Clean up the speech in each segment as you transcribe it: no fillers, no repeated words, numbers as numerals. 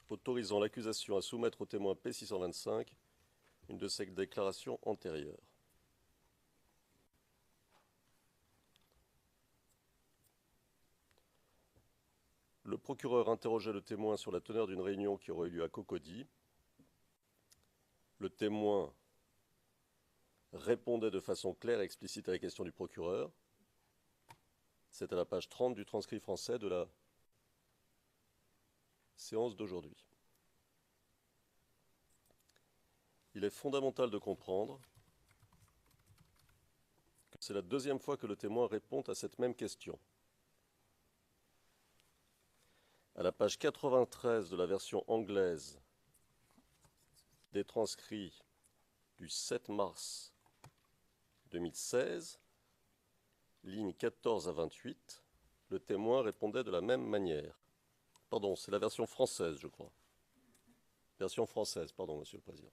autorisant l'accusation à soumettre au témoin P625 une de ses déclarations antérieures. Le procureur interrogeait le témoin sur la teneur d'une réunion qui aurait eu lieu à Cocody. Le témoin répondait de façon claire et explicite à la question du procureur. C'est à la page 30 du transcrit français de la séance d'aujourd'hui. Il est fondamental de comprendre que c'est la deuxième fois que le témoin répond à cette même question. À la page 93 de la version anglaise des transcrits du 7 mars 2016, lignes 14 à 28, le témoin répondait de la même manière. Pardon, c'est la version française, je crois. Version française, pardon, Monsieur le Président.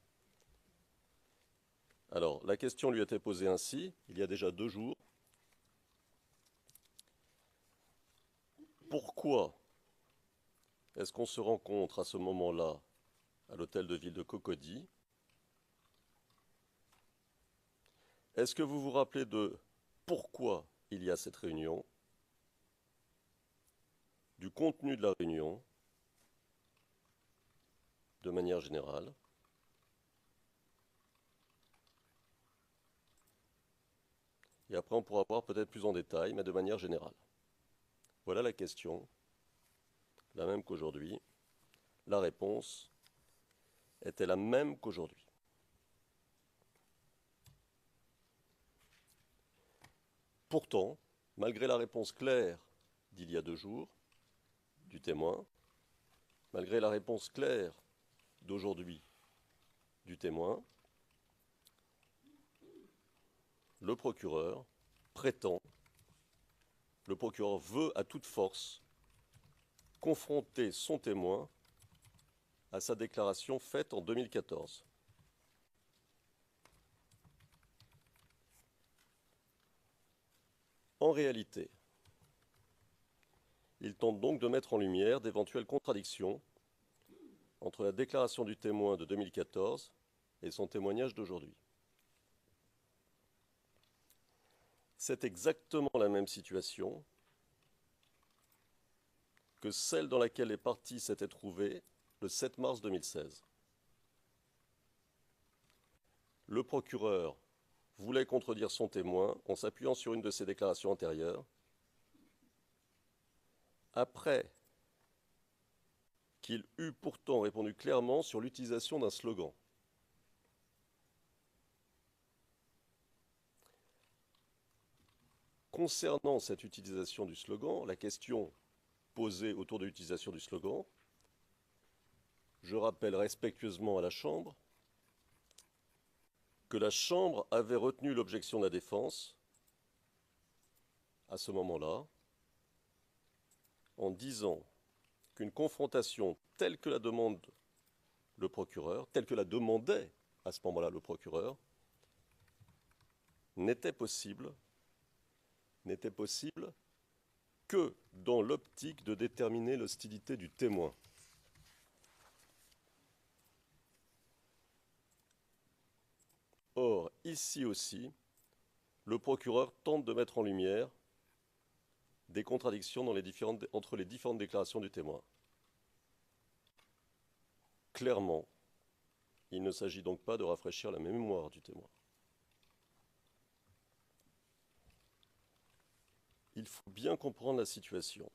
Alors, la question lui était posée ainsi, il y a déjà 2 jours. Pourquoi est-ce qu'on se rencontre à ce moment-là à l'hôtel de ville de Cocody? Est-ce que vous vous rappelez de pourquoi il y a cette réunion, du contenu de la réunion, de manière générale? Et après, on pourra voir peut-être plus en détail, mais de manière générale. Voilà la question, la même qu'aujourd'hui. La réponse était la même qu'aujourd'hui. Pourtant, malgré la réponse claire d'il y a 2 jours, du témoin, malgré la réponse claire d'aujourd'hui du témoin, le procureur prétend, le procureur veut à toute force confronter son témoin à sa déclaration faite en 2014. En réalité, il tente donc de mettre en lumière d'éventuelles contradictions entre la déclaration du témoin de 2014 et son témoignage d'aujourd'hui. C'est exactement la même situation que celle dans laquelle les parties s'étaient trouvées le 7 mars 2016. Le procureur voulait contredire son témoin en s'appuyant sur une de ses déclarations antérieures. Après qu'il eut pourtant répondu clairement sur l'utilisation d'un slogan. Concernant cette utilisation du slogan, la question posée autour de l'utilisation du slogan, je rappelle respectueusement à la Chambre que la Chambre avait retenu l'objection de la défense à ce moment-là en disant qu'une confrontation telle que la demande le procureur, telle que la demandait à ce moment-là le procureur, n'était possible que dans l'optique de déterminer l'hostilité du témoin. Or, ici aussi, le procureur tente de mettre en lumière des contradictions entre les différentes déclarations du témoin. Clairement, il ne s'agit donc pas de rafraîchir la mémoire du témoin. Il faut bien comprendre la situation.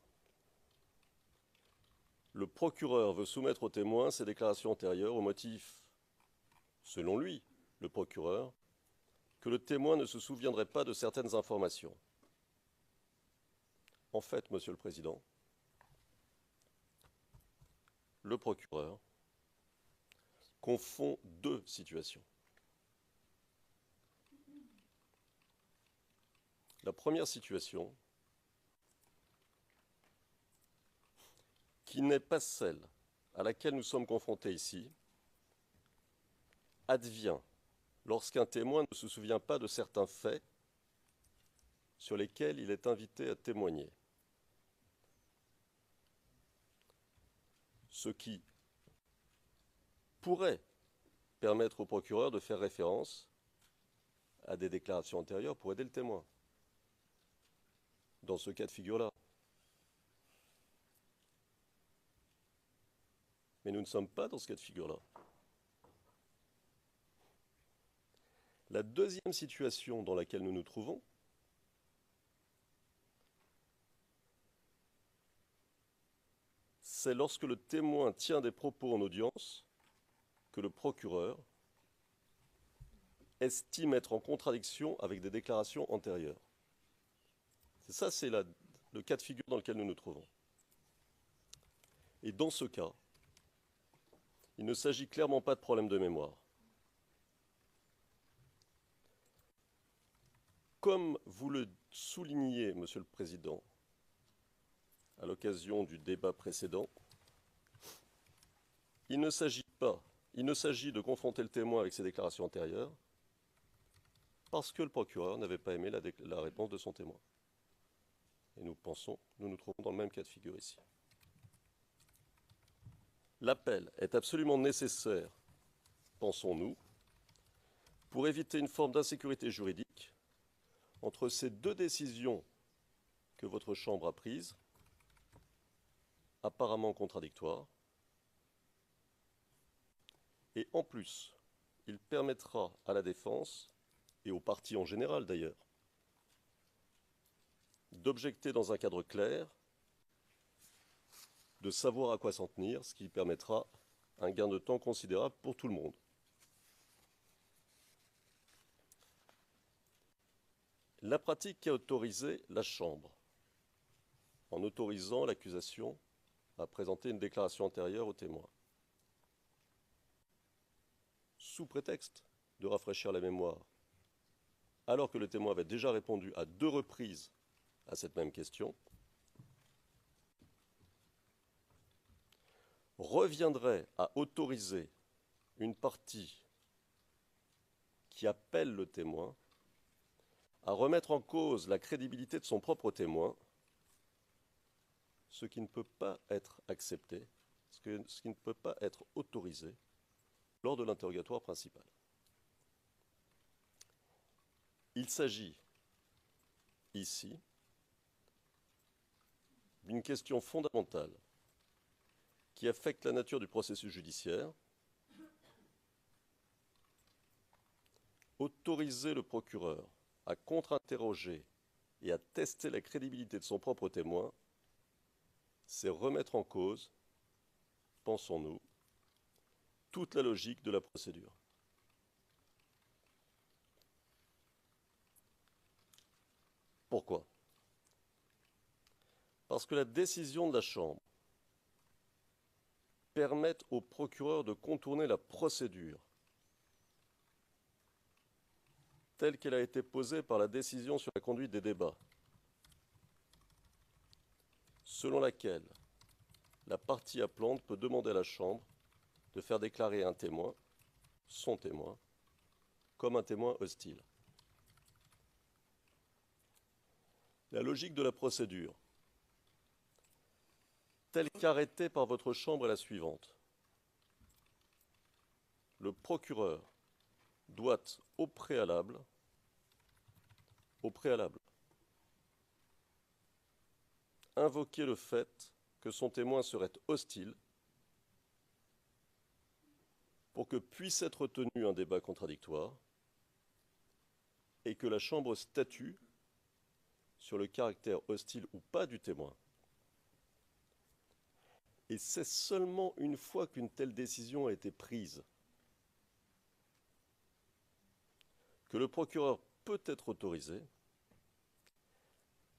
Le procureur veut soumettre au témoin ses déclarations antérieures au motif, selon lui, le procureur, que le témoin ne se souviendrait pas de certaines informations. En fait, Monsieur le Président, le procureur confond 2 situations. La première situation, qui n'est pas celle à laquelle nous sommes confrontés ici, advient lorsqu'un témoin ne se souvient pas de certains faits sur lesquels il est invité à témoigner. Ce qui pourrait permettre au procureur de faire référence à des déclarations antérieures pour aider le témoin. Dans ce cas de figure-là. Mais nous ne sommes pas dans ce cas de figure-là. La deuxième situation dans laquelle nous nous trouvons, c'est lorsque le témoin tient des propos en audience que le procureur estime être en contradiction avec des déclarations antérieures. C'est le cas de figure dans lequel nous nous trouvons. Et dans ce cas, il ne s'agit clairement pas de problème de mémoire. Comme vous le souligniez, Monsieur le Président, à l'occasion du débat précédent, il ne s'agit de confronter le témoin avec ses déclarations antérieures parce que le procureur n'avait pas aimé la réponse de son témoin. Et nous nous trouvons dans le même cas de figure ici. L'appel est absolument nécessaire, pensons-nous, pour éviter une forme d'insécurité juridique entre ces deux décisions que votre Chambre a prises, apparemment contradictoires, et en plus, il permettra à la défense, et aux parties en général d'ailleurs, d'objecter dans un cadre clair, de savoir à quoi s'en tenir, ce qui permettra un gain de temps considérable pour tout le monde. La pratique qui a autorisé la Chambre, en autorisant l'accusation à présenter une déclaration antérieure au témoin, sous prétexte de rafraîchir la mémoire, alors que le témoin avait déjà répondu à 2 reprises à cette même question, reviendrait à autoriser une partie qui appelle le témoin à remettre en cause la crédibilité de son propre témoin, ce qui ne peut pas être accepté, ce qui ne peut pas être autorisé lors de l'interrogatoire principal. Il s'agit ici d'une question fondamentale qui affecte la nature du processus judiciaire. Autoriser le procureur à contre-interroger et à tester la crédibilité de son propre témoin, c'est remettre en cause, pensons-nous, toute la logique de la procédure. Pourquoi ? Parce que la décision de la Chambre permet au procureur de contourner la procédure telle qu'elle a été posée par la décision sur la conduite des débats, selon laquelle la partie appelante peut demander à la Chambre de faire déclarer un témoin, son témoin, comme un témoin hostile. La logique de la procédure, telle qu'arrêtée par votre Chambre, est la suivante. Le procureur doit au préalable, invoquer le fait que son témoin serait hostile pour que puisse être tenu un débat contradictoire et que la Chambre statue sur le caractère hostile ou pas du témoin. Et c'est seulement une fois qu'une telle décision a été prise que le procureur peut être autorisé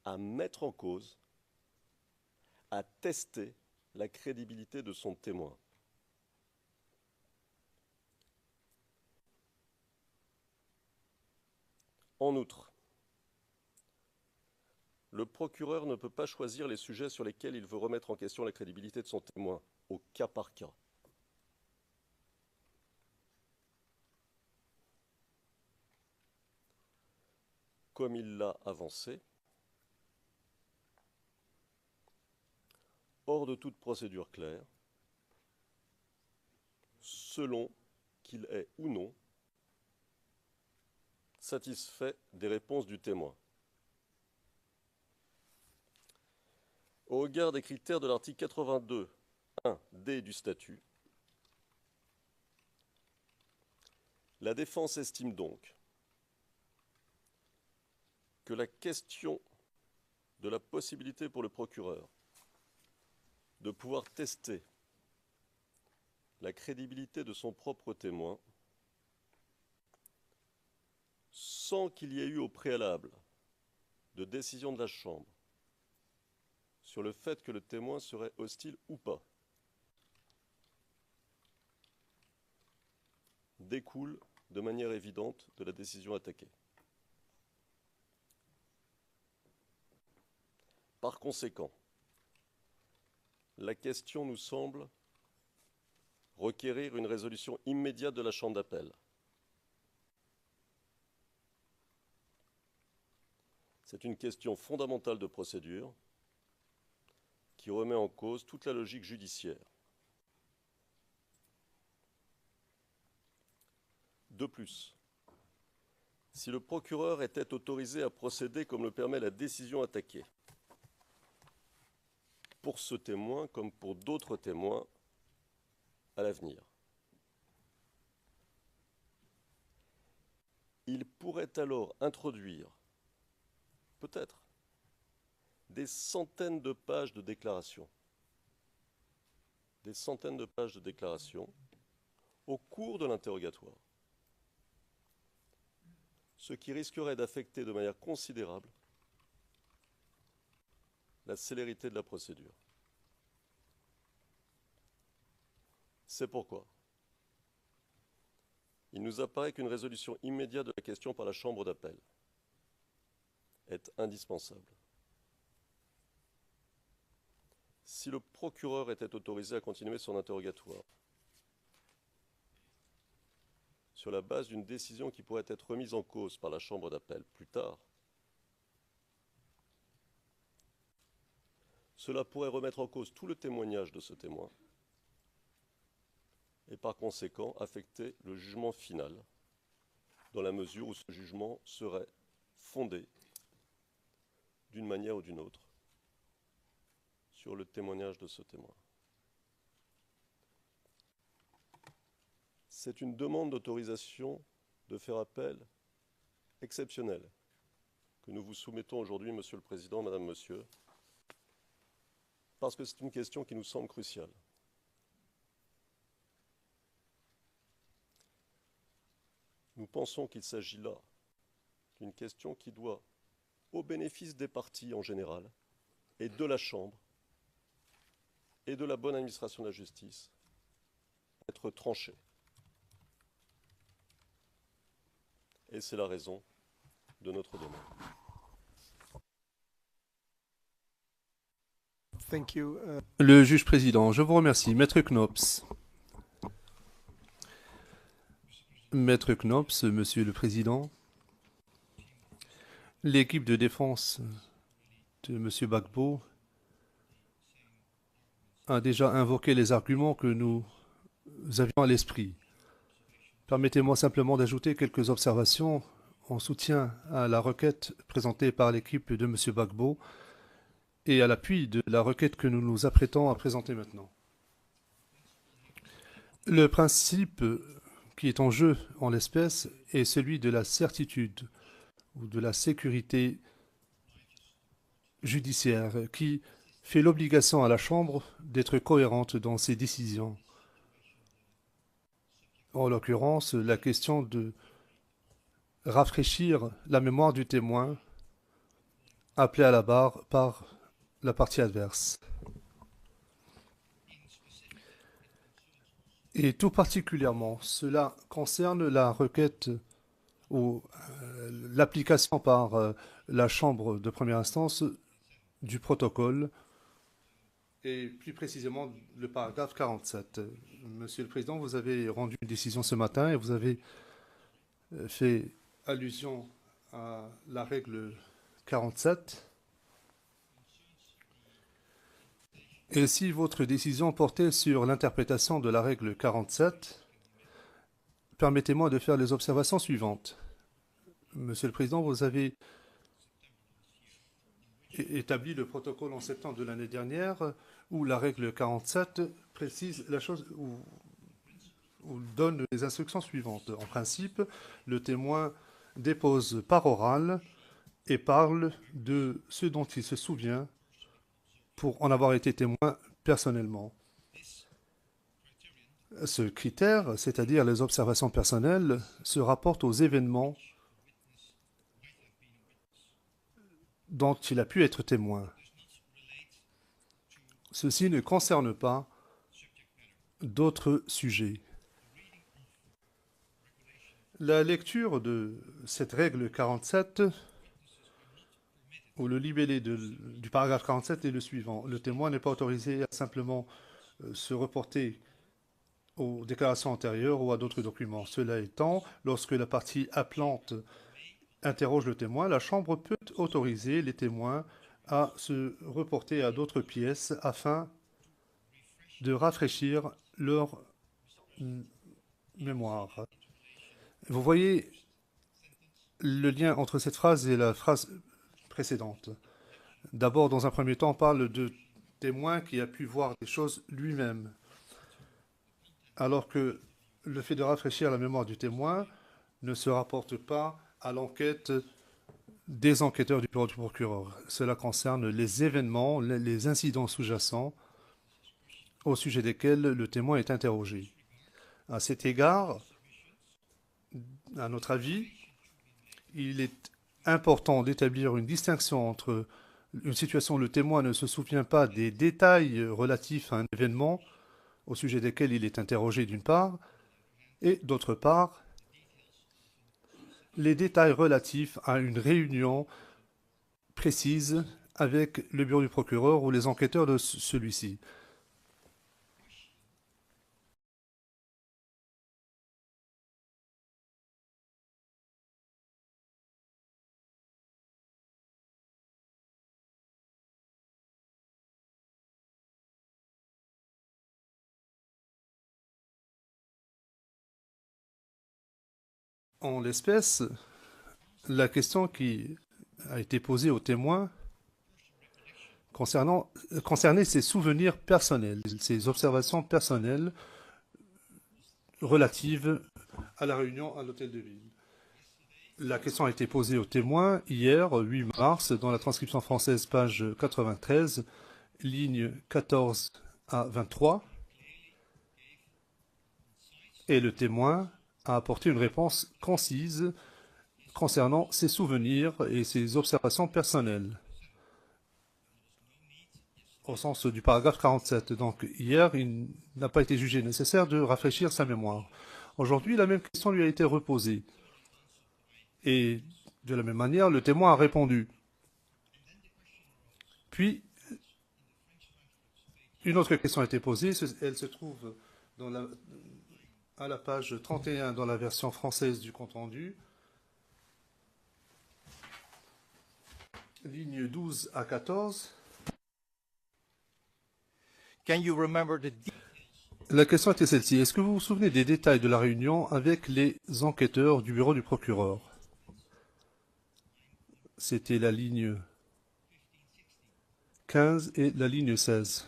à mettre en cause, à tester la crédibilité de son témoin. En outre, le procureur ne peut pas choisir les sujets sur lesquels il veut remettre en question la crédibilité de son témoin, au cas par cas. Comme il l'a avancé, hors de toute procédure claire, selon qu'il est ou non satisfait des réponses du témoin. Au regard des critères de l'article 82.1d du statut, la défense estime donc que la question de la possibilité pour le procureur de pouvoir tester la crédibilité de son propre témoin sans qu'il y ait eu au préalable de décision de la Chambre sur le fait que le témoin serait hostile ou pas, découle de manière évidente de la décision attaquée. Par conséquent, la question nous semble requérir une résolution immédiate de la Chambre d'appel. C'est une question fondamentale de procédure qui remet en cause toute la logique judiciaire. De plus, si le procureur était autorisé à procéder comme le permet la décision attaquée, pour ce témoin comme pour d'autres témoins à l'avenir, il pourrait alors introduire, peut-être, des centaines de pages de déclarations, au cours de l'interrogatoire, ce qui risquerait d'affecter de manière considérable la célérité de la procédure. C'est pourquoi il nous apparaît qu'une résolution immédiate de la question par la Chambre d'appel est indispensable. Si le procureur était autorisé à continuer son interrogatoire sur la base d'une décision qui pourrait être remise en cause par la Chambre d'appel plus tard, cela pourrait remettre en cause tout le témoignage de ce témoin et par conséquent affecter le jugement final, dans la mesure où ce jugement serait fondé d'une manière ou d'une autre sur le témoignage de ce témoin. C'est une demande d'autorisation de faire appel exceptionnelle que nous vous soumettons aujourd'hui, Monsieur le Président, Madame, Monsieur, parce que c'est une question qui nous semble cruciale. Nous pensons qu'il s'agit là d'une question qui doit, au bénéfice des parties en général, et de la Chambre, et de la bonne administration de la justice, être tranchée. Et c'est la raison de notre demande. Thank you. Le juge président, je vous remercie. Maître Knops. Maître Knops, Monsieur le Président, l'équipe de défense de Monsieur Gbagbo a déjà invoqué les arguments que nous avions à l'esprit. Permettez-moi simplement d'ajouter quelques observations en soutien à la requête présentée par l'équipe de Monsieur Gbagbo et à l'appui de la requête que nous nous apprêtons à présenter maintenant. Le principe qui est en jeu en l'espèce est celui de la certitude ou de la sécurité judiciaire qui fait l'obligation à la Chambre d'être cohérente dans ses décisions. En l'occurrence, la question de rafraîchir la mémoire du témoin appelé à la barre par la partie adverse. Et tout particulièrement, cela concerne la requête ou l'application par la Chambre de première instance du protocole et plus précisément le paragraphe 47. Monsieur le Président, vous avez rendu une décision ce matin et vous avez fait allusion à la règle 47 Et si votre décision portait sur l'interprétation de la règle 47, permettez-moi de faire les observations suivantes. Monsieur le Président, vous avez établi le protocole en septembre de l'année dernière où la règle 47 précise la chose, ou donne les instructions suivantes. En principe, le témoin dépose par oral et parle de ce dont il se souvient pour en avoir été témoin personnellement. Ce critère, c'est-à-dire les observations personnelles, se rapporte aux événements dont il a pu être témoin. Ceci ne concerne pas d'autres sujets. La lecture de cette règle 47, ou le libellé du paragraphe 47 est le suivant. Le témoin n'est pas autorisé à simplement se reporter aux déclarations antérieures ou à d'autres documents. Cela étant, lorsque la partie appelante interroge le témoin, la Chambre peut autoriser les témoins à se reporter à d'autres pièces afin de rafraîchir leur mémoire. Vous voyez le lien entre cette phrase et la phrase précédente. D'abord, dans un premier temps, on parle de témoin qui a pu voir des choses lui-même, alors que le fait de rafraîchir la mémoire du témoin ne se rapporte pas à l'enquête des enquêteurs du bureau du procureur. Cela concerne les événements, les incidents sous-jacents au sujet desquels le témoin est interrogé. À cet égard, à notre avis, il est important d'établir une distinction entre une situation où le témoin ne se souvient pas des détails relatifs à un événement au sujet desquels il est interrogé d'une part, et d'autre part, les détails relatifs à une réunion précise avec le bureau du procureur ou les enquêteurs de celui-ci. En l'espèce, la question qui a été posée au témoin concernait ses souvenirs personnels, ses observations personnelles relatives à la réunion à l'hôtel de ville. La question a été posée au témoin hier, 8 mars, dans la transcription française, page 93, ligne 14 à 23, et le témoin a apporté une réponse concise concernant ses souvenirs et ses observations personnelles, au sens du paragraphe 47. Donc hier, il n'a pas été jugé nécessaire de rafraîchir sa mémoire. Aujourd'hui, la même question lui a été reposée. Et de la même manière, le témoin a répondu. Puis, une autre question a été posée. Elle se trouve à la page 31 dans la version française du compte-rendu. Ligne 12 à 14. Can you remember the La question était celle-ci. Est-ce que vous vous souvenez des détails de la réunion avec les enquêteurs du bureau du procureur? C'était la ligne 15 et la ligne 16.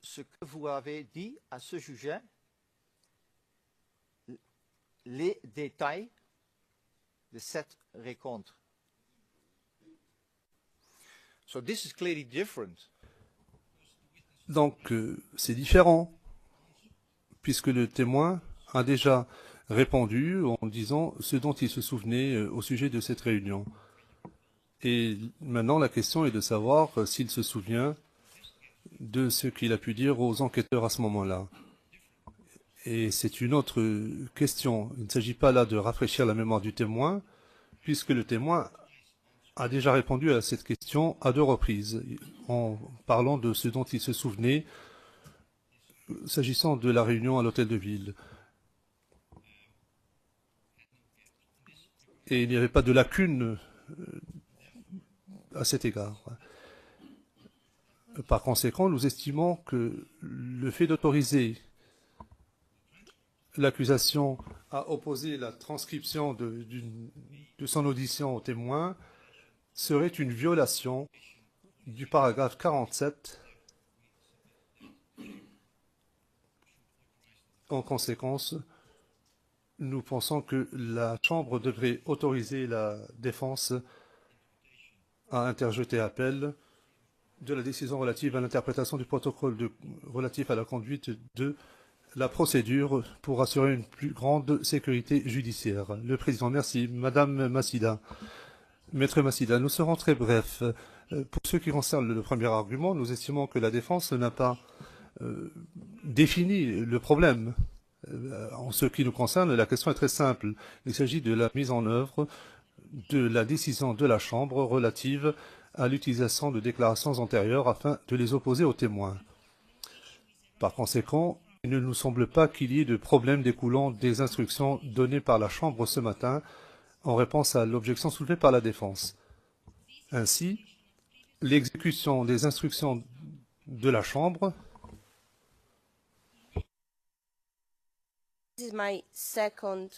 ce que vous avez dit à ce sujet, les détails de cette rencontre. So this is clearly different. Donc, c'est différent, puisque le témoin a déjà répondu en disant ce dont il se souvenait au sujet de cette réunion. Et maintenant, la question est de savoir s'il se souvient de ce qu'il a pu dire aux enquêteurs à ce moment-là. Et c'est une autre question. Il ne s'agit pas là de rafraîchir la mémoire du témoin, puisque le témoin a déjà répondu à cette question à 2 reprises, en parlant de ce dont il se souvenait s'agissant de la réunion à l'hôtel de ville. Et il n'y avait pas de lacune à cet égard. Par conséquent, nous estimons que le fait d'autoriser l'accusation à opposer la transcription de son audition au témoin serait une violation du paragraphe 47. En conséquence, nous pensons que la Chambre devrait autoriser la défense à interjeter appel de la décision relative à l'interprétation du protocole relatif à la conduite de la procédure pour assurer une plus grande sécurité judiciaire. Le président, merci. Madame Massida, Maître Massida, nous serons très brefs. Pour ce qui concerne le premier argument, nous estimons que la défense n'a pas défini le problème. En ce qui nous concerne, la question est très simple. Il s'agit de la mise en œuvre de la décision de la Chambre relative à l'utilisation de déclarations antérieures afin de les opposer aux témoins. Par conséquent, il ne nous semble pas qu'il y ait de problème découlant des instructions données par la Chambre ce matin en réponse à l'objection soulevée par la défense. Ainsi, l'exécution des instructions de la Chambre This is my second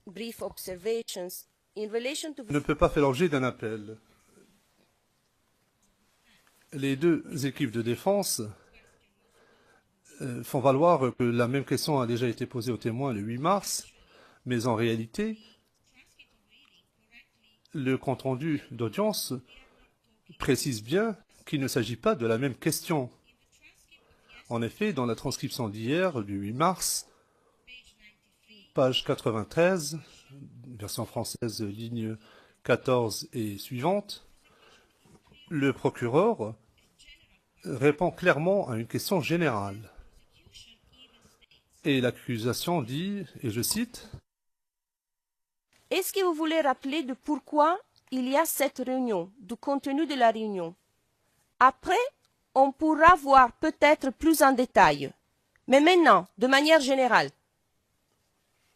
brief observations in relation to ne peut pas faire l'objet d'un appel. Les deux équipes de défense font valoir que la même question a déjà été posée aux témoins le 8 mars, mais en réalité, le compte-rendu d'audience précise bien qu'il ne s'agit pas de la même question. En effet, dans la transcription d'hier, du 8 mars, page 93, version française, ligne 14 et suivante, le procureur répond clairement à une question générale. Et l'accusation dit, et je cite, « Est-ce que vous voulez rappeler de pourquoi il y a cette réunion, du contenu de la réunion? Après, on pourra voir peut-être plus en détail. Mais maintenant, de manière générale. »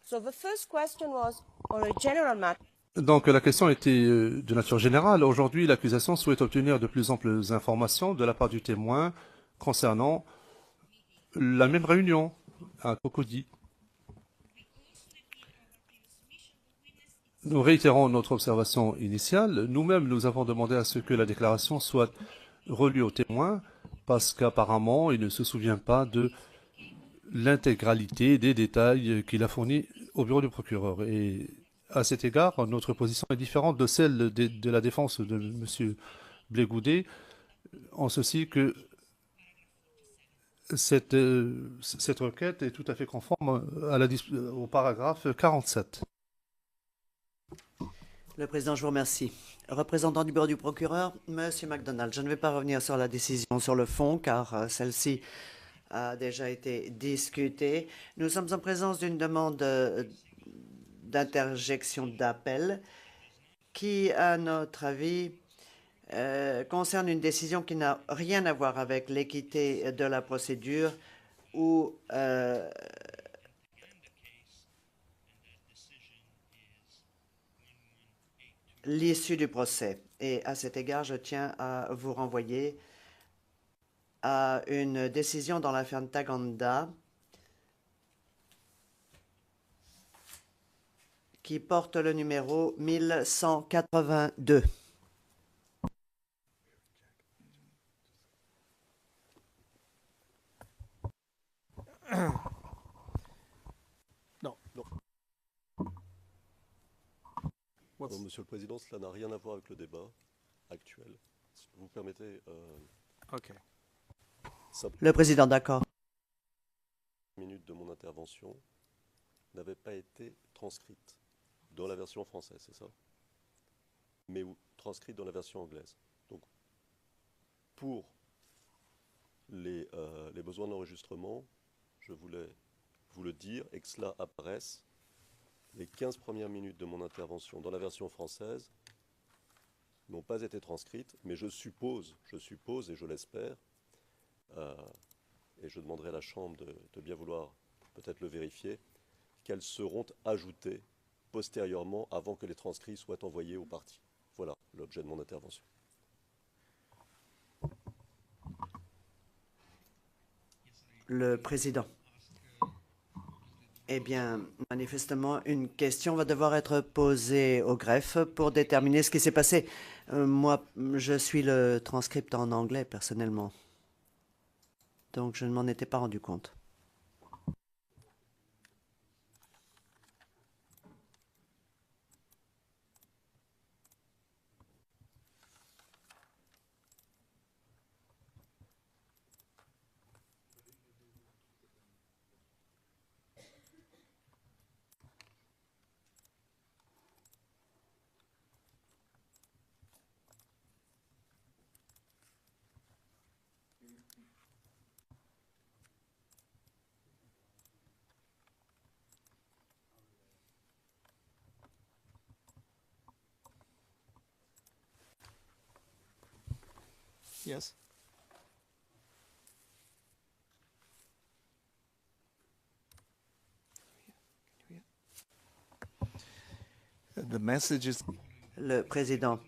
So the first question was on a general matter. Donc la question était de nature générale. Aujourd'hui, l'accusation souhaite obtenir de plus amples informations de la part du témoin concernant la même réunion à Cocody. Nous réitérons notre observation initiale. Nous-mêmes, nous avons demandé à ce que la déclaration soit relue au témoin parce qu'apparemment, il ne se souvient pas de l'intégralité des détails qu'il a fournis au bureau du procureur. Et à cet égard, notre position est différente de celle de la défense de M. Blégoudet, en ceci que cette requête est tout à fait conforme au paragraphe 47. Le président, je vous remercie. Représentant du bureau du procureur, Monsieur MacDonald, je ne vais pas revenir sur la décision sur le fond, car celle-ci a déjà été discutée. Nous sommes en présence d'une demande d'interjection d'appel qui, à notre avis, concerne une décision qui n'a rien à voir avec l'équité de la procédure ou l'issue du procès. Et à cet égard, je tiens à vous renvoyer à une décision dans l'affaire Ntaganda qui porte le numéro 1182. Non. Non, Monsieur le Président, cela n'a rien à voir avec le débat actuel. Si vous permettez... OK. Le président, d'accord. 5 minutes de mon intervention n'avaient pas été transcrites dans la version française, c'est ça? Mais transcrites dans la version anglaise. Donc, pour les besoins d'enregistrement, je voulais vous le dire et que cela apparaisse. Les 15 premières minutes de mon intervention dans la version française n'ont pas été transcrites, mais je suppose et je l'espère, et je demanderai à la Chambre de bien vouloir peut-être le vérifier, qu'elles seront ajoutées postérieurement avant que les transcrits soient envoyés aux parties. Voilà l'objet de mon intervention. Le président. Eh bien, manifestement, une question va devoir être posée au greffe pour déterminer ce qui s'est passé. Moi, je suis le transcript en anglais, personnellement. Donc, je ne m'en étais pas rendu compte. Yes. The message is Le président.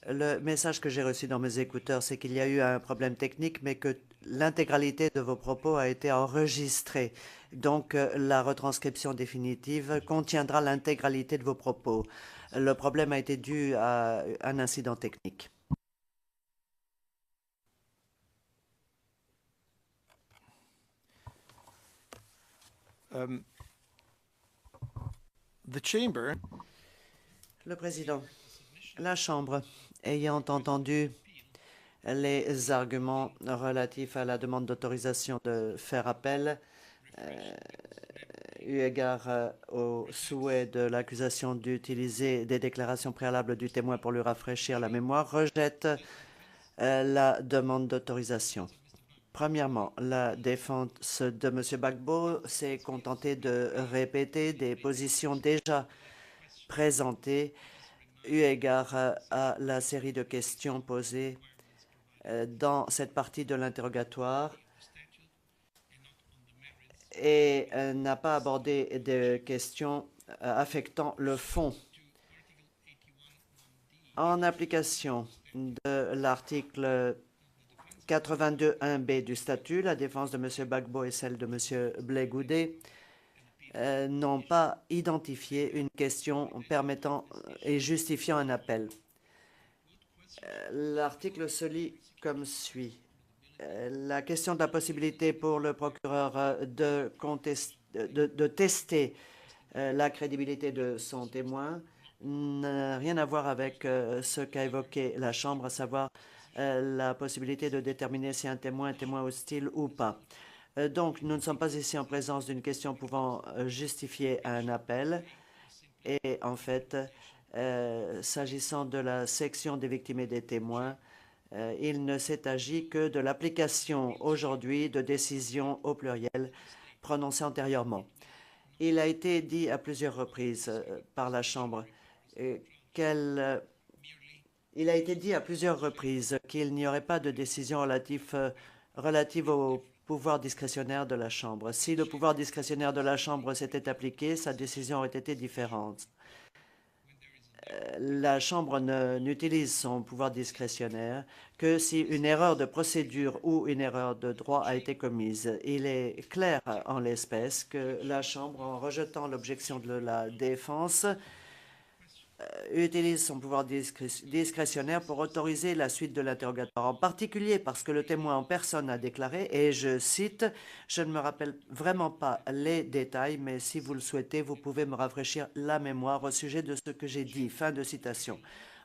Le message que j'ai reçu dans mes écouteurs, c'est qu'il y a eu un problème technique, mais que l'intégralité de vos propos a été enregistrée. Donc, la retranscription définitive contiendra l'intégralité de vos propos. Le problème a été dû à un incident technique. the chamber Le président. La Chambre, ayant entendu les arguments relatifs à la demande d'autorisation de faire appel, eu égard au souhait de l'accusation d'utiliser des déclarations préalables du témoin pour lui rafraîchir la mémoire, rejette la demande d'autorisation. Premièrement, la défense de M. Gbagbo s'est contentée de répéter des positions déjà présentées eu égard à la série de questions posées dans cette partie de l'interrogatoire et n'a pas abordé de questions affectant le fond. En application de l'article 82.1b du statut, la défense de M. Gbagbo et celle de M. Blé Goudé n'ont pas identifié une question permettant et justifiant un appel. L'article se lit comme suit. La question de la possibilité pour le procureur de tester la crédibilité de son témoin n'a rien à voir avec ce qu'a évoqué la Chambre, à savoir la possibilité de déterminer si un témoin est témoin hostile ou pas. Donc, nous ne sommes pas ici en présence d'une question pouvant justifier un appel. Et en fait, s'agissant de la section des victimes et des témoins, il ne s'est agi que de l'application aujourd'hui de décisions au pluriel prononcées antérieurement. Il a été dit à plusieurs reprises par la Chambre qu'il n'y aurait pas de décision relative au pouvoir discrétionnaire de la Chambre. Si le pouvoir discrétionnaire de la Chambre s'était appliqué, sa décision aurait été différente. La Chambre n'utilise son pouvoir discrétionnaire que si une erreur de procédure ou une erreur de droit a été commise. Il est clair en l'espèce que la Chambre, en rejetant l'objection de la défense, utilise son pouvoir discrétionnaire pour autoriser la suite de l'interrogatoire, en particulier parce que le témoin en personne a déclaré, et je cite, « Je ne me rappelle vraiment pas les détails, mais si vous le souhaitez, vous pouvez me rafraîchir la mémoire au sujet de ce que j'ai dit. » Fin de citation.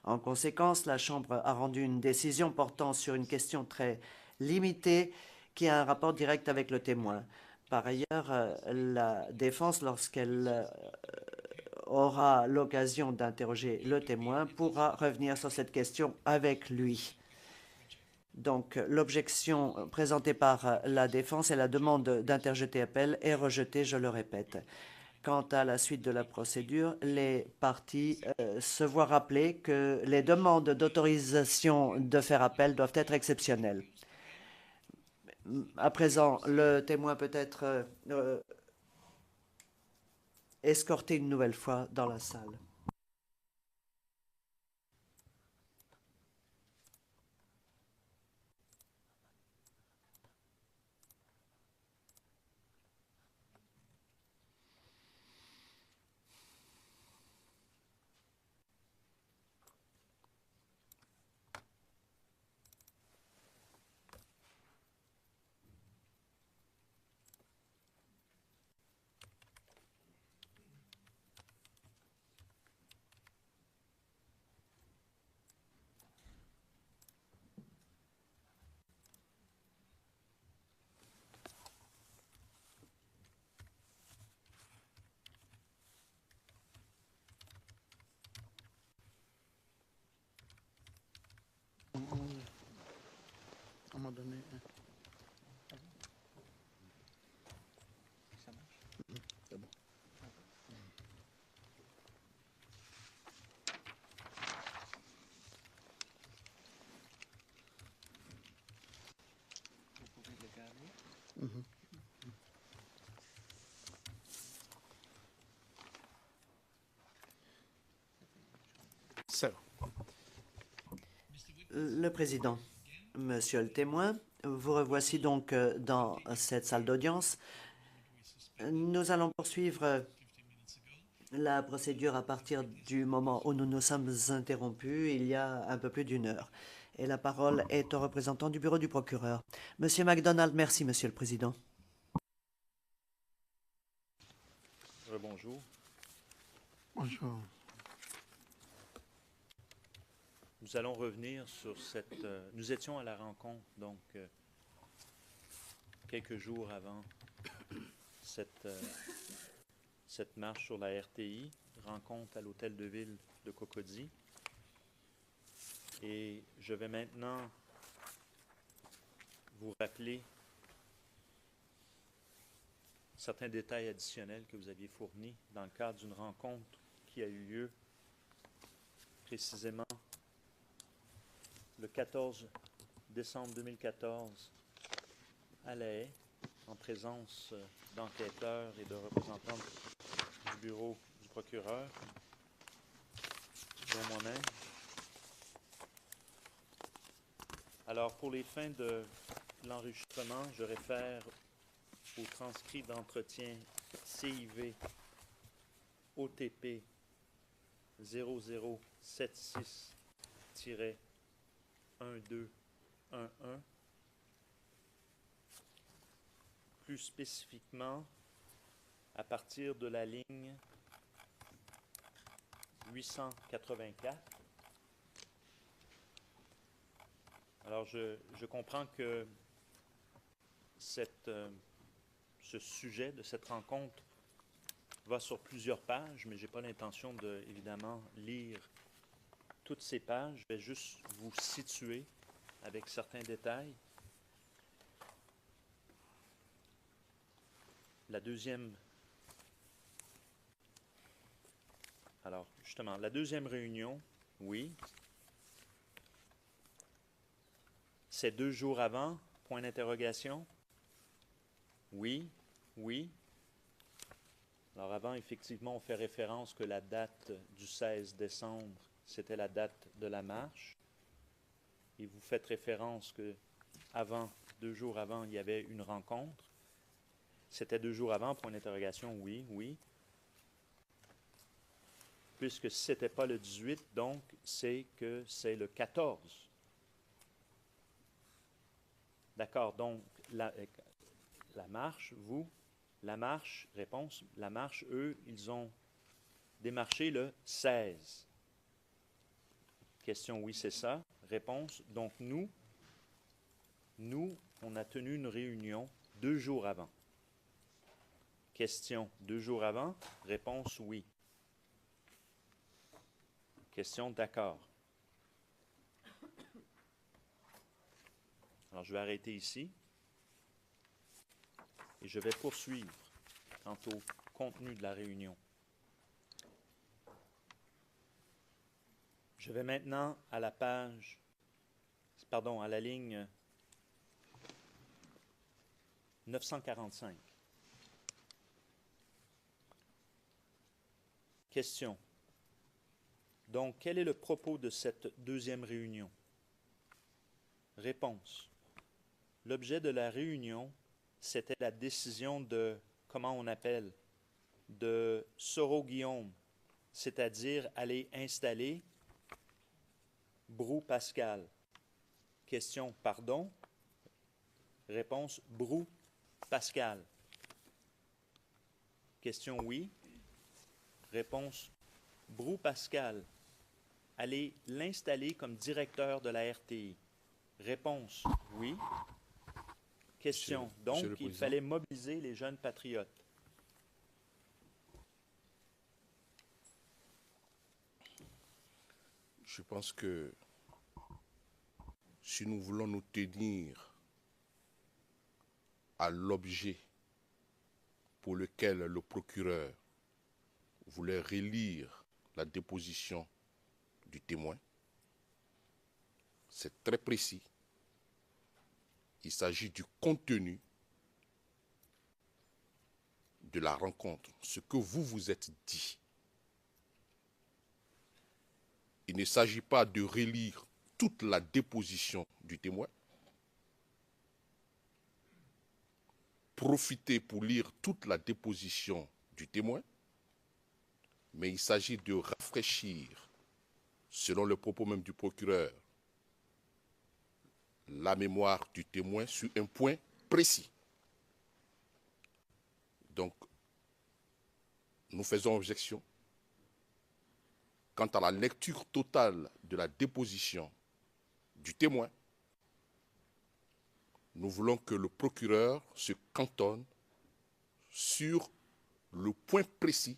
En conséquence, la Chambre a rendu une décision portant sur une question très limitée qui a un rapport direct avec le témoin. Par ailleurs, la défense, lorsqu'elle aura l'occasion d'interroger le témoin, pourra revenir sur cette question avec lui. Donc, l'objection présentée par la défense et la demande d'interjeter appel est rejetée, je le répète. Quant à la suite de la procédure, les parties se voient rappeler que les demandes d'autorisation de faire appel doivent être exceptionnelles. À présent, le témoin peut être escorté une nouvelle fois dans la salle. donner. So, Le président, monsieur le témoin, vous revoici donc dans cette salle d'audience. Nous allons poursuivre la procédure à partir du moment où nous nous sommes interrompus il y a un peu plus d'une heure. Et la parole est au représentant du bureau du procureur. Monsieur MacDonald, merci, monsieur le président. Bonjour. bonjour. Nous allons revenir sur cette... nous étions à la rencontre, donc, quelques jours avant cette marche sur la RTI, rencontre à l'hôtel de ville de Cocody. Et je vais maintenant vous rappeler certains détails additionnels que vous aviez fournis dans le cadre d'une rencontre qui a eu lieu précisément le 14 décembre 2014 à La Haye, en présence d'enquêteurs et de représentants du bureau du procureur, dont moi-même. Alors, pour les fins de l'enregistrement, je réfère au transcrit d'entretien CIV OTP 0076-1211, plus spécifiquement à partir de la ligne 884. Alors, je comprends que ce sujet de cette rencontre va sur plusieurs pages, mais je n'ai pas l'intention de, évidemment, lire toutes ces pages. Je vais juste vous situer avec certains détails. La deuxième réunion, oui. C'est 2 jours avant, point d'interrogation. Oui, oui. Alors avant, effectivement, on fait référence que la date du 16 décembre, c'était la date de la marche. Et vous faites référence que avant, 2 jours avant, il y avait une rencontre. C'était 2 jours avant, point d'interrogation, oui, oui. Puisque si ce n'était pas le 18, donc c'est que c'est le 14. D'accord, donc la marche, la marche, réponse, la marche, eux, ils ont démarché le 16. Question, oui, c'est ça. Réponse, donc nous, on a tenu une réunion 2 jours avant. Question, 2 jours avant. Réponse, oui. Question, d'accord. Alors, je vais arrêter ici et je vais poursuivre quant au contenu de la réunion. Je vais maintenant à la à la ligne 945. Question. Donc, quel est le propos de cette deuxième réunion? Réponse. L'objet de la réunion, c'était la décision de, comment on appelle, de Soro-Guillaume, c'est-à-dire aller installer Brou-Pascal. Question, pardon? Réponse, Brou-Pascal. Question, oui. Réponse, Brou-Pascal. Aller l'installer comme directeur de la RTI. Réponse, oui. Question, donc il fallait mobiliser les jeunes patriotes. Je pense que si nous voulons nous tenir à l'objet pour lequel le procureur voulait relire la déposition du témoin. C'est très précis. Il s'agit du contenu de la rencontre, ce que vous vous êtes dit. Il ne s'agit pas de relire toute la déposition du témoin. Profitez pour lire toute la déposition du témoin, mais il s'agit de rafraîchir, selon le propos même du procureur, la mémoire du témoin sur un point précis. Donc, nous faisons objection quant à la lecture totale de la déposition du témoin. Nous voulons que le procureur se cantonne sur le point précis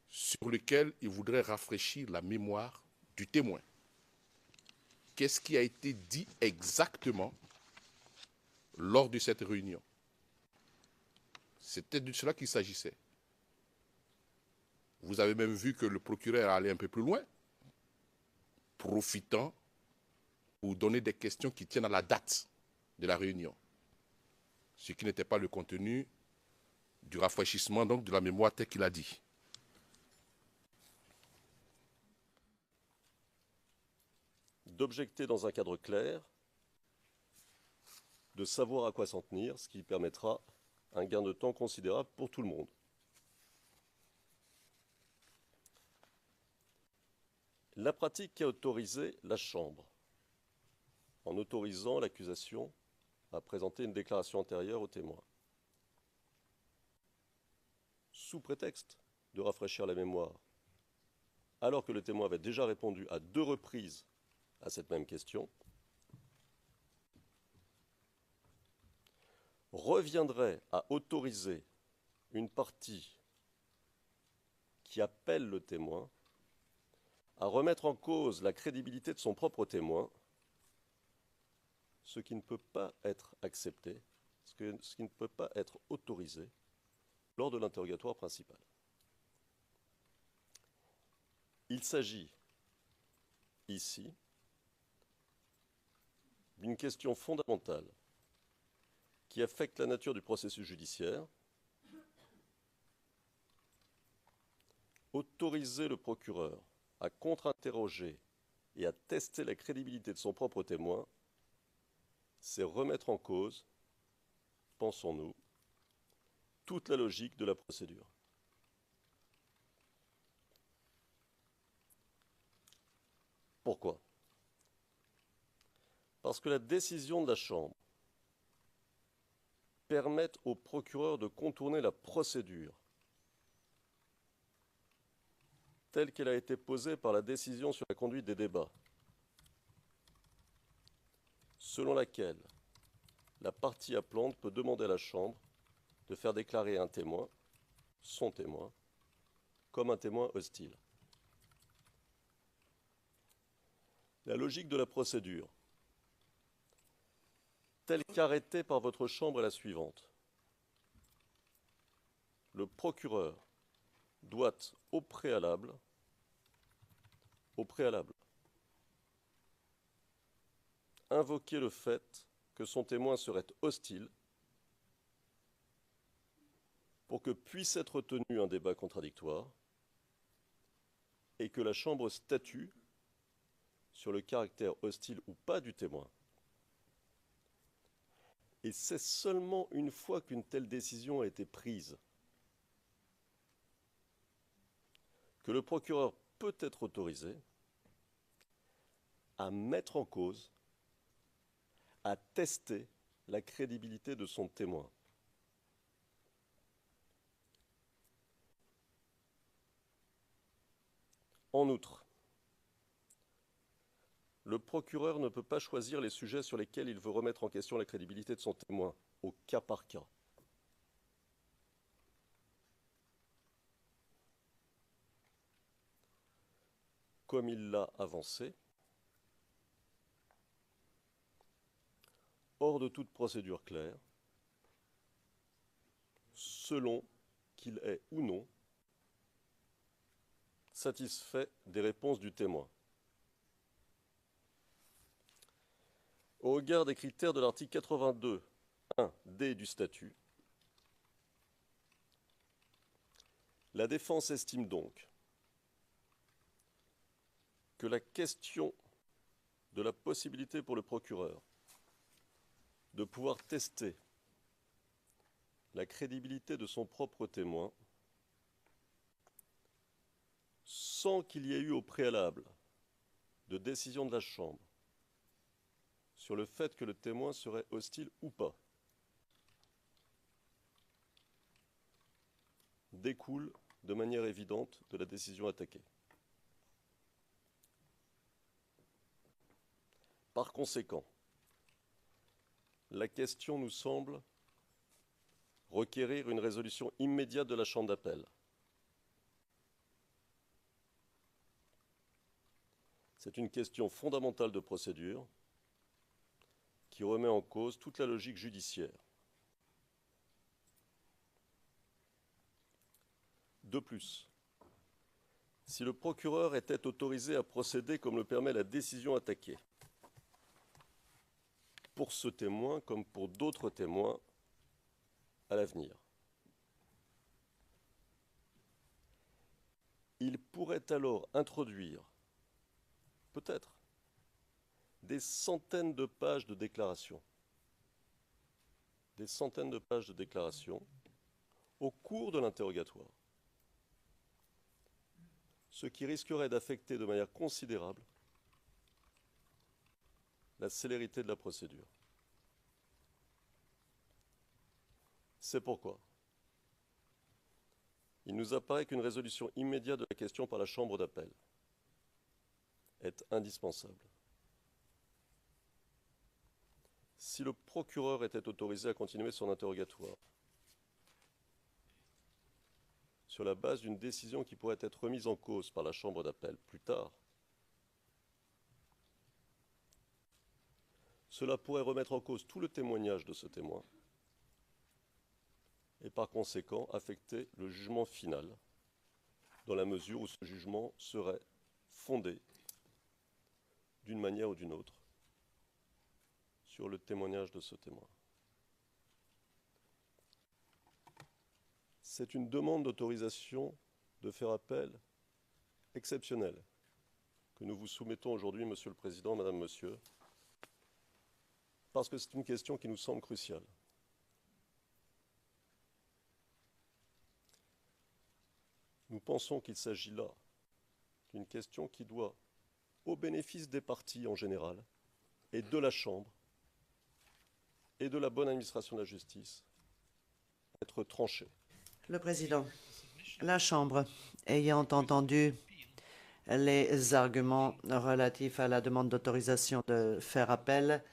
sur lequel il voudrait rafraîchir la mémoire du témoin. Qu'est-ce qui a été dit exactement lors de cette réunion? C'était de cela qu'il s'agissait. Vous avez même vu que le procureur allait un peu plus loin, profitant pour donner des questions qui tiennent à la date de la réunion, ce qui n'était pas le contenu du rafraîchissement donc de la mémoire tel qu'il a dit. D'objecter dans un cadre clair, de savoir à quoi s'en tenir, ce qui permettra un gain de temps considérable pour tout le monde. La pratique qui a autorisé la Chambre, en autorisant l'accusation à présenter une déclaration antérieure au témoin, sous prétexte de rafraîchir la mémoire, alors que le témoin avait déjà répondu à 2 reprises à cette même question, reviendrait à autoriser une partie qui appelle le témoin à remettre en cause la crédibilité de son propre témoin, ce qui ne peut pas être accepté, ce qui ne peut pas être autorisé lors de l'interrogatoire principal. Il s'agit ici d'une question fondamentale qui affecte la nature du processus judiciaire. Autoriser le procureur à contre-interroger et à tester la crédibilité de son propre témoin, c'est remettre en cause, pensons-nous, toute la logique de la procédure. Pourquoi? Parce que la décision de la Chambre permet au procureur de contourner la procédure telle qu'elle a été posée par la décision sur la conduite des débats, selon laquelle la partie appelante peut demander à la Chambre de faire déclarer un témoin, son témoin, comme un témoin hostile. La logique de la procédure, telle qu'arrêtée par votre Chambre, est la suivante. Le procureur doit au préalable, invoquer le fait que son témoin serait hostile pour que puisse être tenu un débat contradictoire et que la Chambre statue sur le caractère hostile ou pas du témoin. Et c'est seulement une fois qu'une telle décision a été prise que le procureur peut être autorisé à mettre en cause, à tester la crédibilité de son témoin. En outre, le procureur ne peut pas choisir les sujets sur lesquels il veut remettre en question la crédibilité de son témoin, au cas par cas. Comme il l'a avancé, hors de toute procédure claire, selon qu'il est ou non satisfait des réponses du témoin. Au regard des critères de l'article 82.1d du statut, la défense estime donc que la question de la possibilité pour le procureur de pouvoir tester la crédibilité de son propre témoin sans qu'il y ait eu au préalable de décision de la Chambre sur le fait que le témoin serait hostile ou pas, découle de manière évidente de la décision attaquée. Par conséquent, la question nous semble requérir une résolution immédiate de la Chambre d'appel. C'est une question fondamentale de procédure qui remet en cause toute la logique judiciaire. De plus, si le procureur était autorisé à procéder comme le permet la décision attaquée, pour ce témoin comme pour d'autres témoins à l'avenir, il pourrait alors introduire, peut-être, des centaines de pages de déclarations, au cours de l'interrogatoire, ce qui risquerait d'affecter de manière considérable la célérité de la procédure. C'est pourquoi il nous apparaît qu'une résolution immédiate de la question par la Chambre d'appel est indispensable. Si le procureur était autorisé à continuer son interrogatoire sur la base d'une décision qui pourrait être remise en cause par la Chambre d'appel plus tard, cela pourrait remettre en cause tout le témoignage de ce témoin et par conséquent affecter le jugement final, dans la mesure où ce jugement serait fondé d'une manière ou d'une autre sur le témoignage de ce témoin. C'est une demande d'autorisation de faire appel exceptionnelle que nous vous soumettons aujourd'hui, Monsieur le Président, Madame, Monsieur, parce que c'est une question qui nous semble cruciale. Nous pensons qu'il s'agit là d'une question qui doit, au bénéfice des parties en général, et de la Chambre, et de la bonne administration de la justice, être tranchée. Le Président, la Chambre, ayant entendu les arguments relatifs à la demande d'autorisation de faire appel,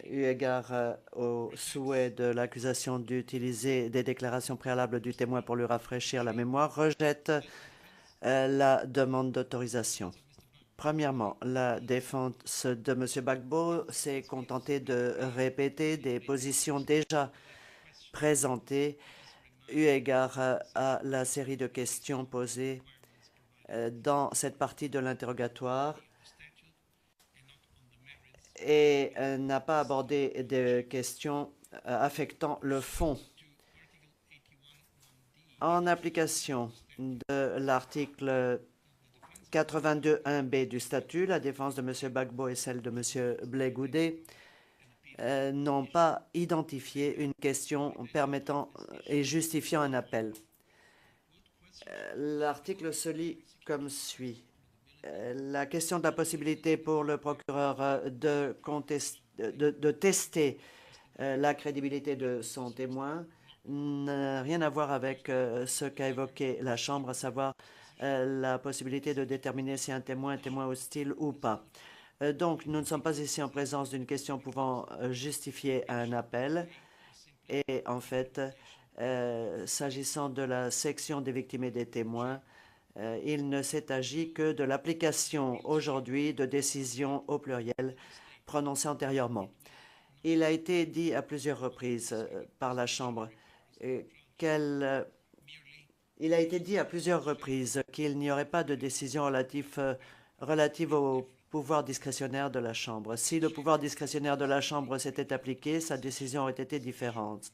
eu égard au souhait de l'accusation d'utiliser des déclarations préalables du témoin pour lui rafraîchir la mémoire, rejette la demande d'autorisation. Premièrement, la défense de M. Gbagbo s'est contentée de répéter des positions déjà présentées eu égard à la série de questions posées dans cette partie de l'interrogatoire et n'a pas abordé de questions affectant le fond. En application de l'article 82.1b du statut, la défense de M. Gbagbo et celle de M. Blé Goudé n'ont pas identifié une question permettant et justifiant un appel. L'article se lit comme suit. La question de la possibilité pour le procureur de tester la crédibilité de son témoin n'a rien à voir avec ce qu'a évoqué la Chambre, à savoir la possibilité de déterminer si un témoin est témoin hostile ou pas. Donc, nous ne sommes pas ici en présence d'une question pouvant justifier un appel. Et en fait, s'agissant de la section des victimes et des témoins, il ne s'est agi que de l'application aujourd'hui de décisions au pluriel prononcé antérieurement. Il a été dit à plusieurs reprises par la Chambre il a été dit à plusieurs reprises qu'il n'y aurait pas de décision relative au pouvoir discrétionnaire de la Chambre. Si le pouvoir discrétionnaire de la Chambre s'était appliqué, sa décision aurait été différente.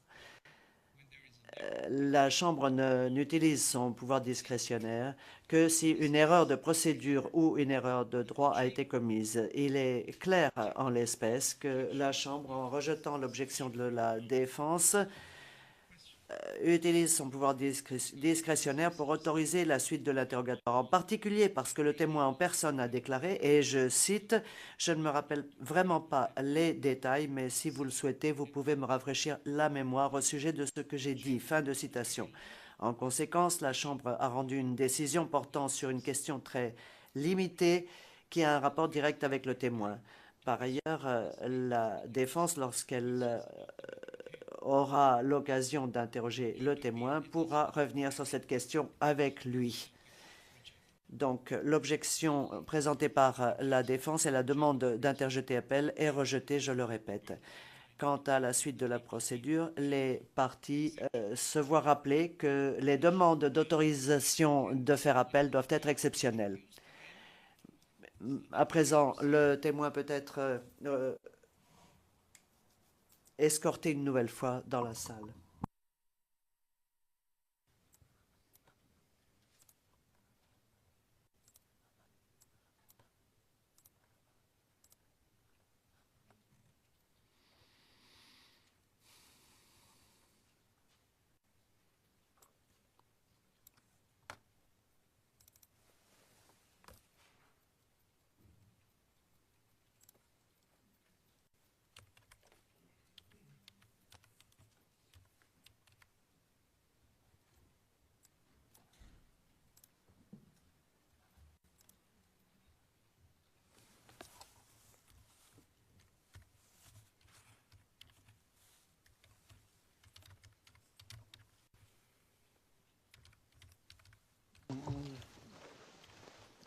La Chambre n'utilise son pouvoir discrétionnaire que si une erreur de procédure ou une erreur de droit a été commise. Il est clair en l'espèce que la Chambre, en rejetant l'objection de la défense, utilise son pouvoir discrétionnaire pour autoriser la suite de l'interrogatoire, en particulier parce que le témoin en personne a déclaré, et je cite, « Je ne me rappelle vraiment pas les détails, mais si vous le souhaitez, vous pouvez me rafraîchir la mémoire au sujet de ce que j'ai dit. » Fin de citation. En conséquence, la Chambre a rendu une décision portant sur une question très limitée qui a un rapport direct avec le témoin. Par ailleurs, la défense, lorsqu'elle aura l'occasion d'interroger le témoin, pourra revenir sur cette question avec lui. Donc, l'objection présentée par la défense et la demande d'interjeter appel est rejetée, je le répète. Quant à la suite de la procédure, les parties se voient rappeler que les demandes d'autorisation de faire appel doivent être exceptionnelles. À présent, le témoin peut être escorté une nouvelle fois dans la salle.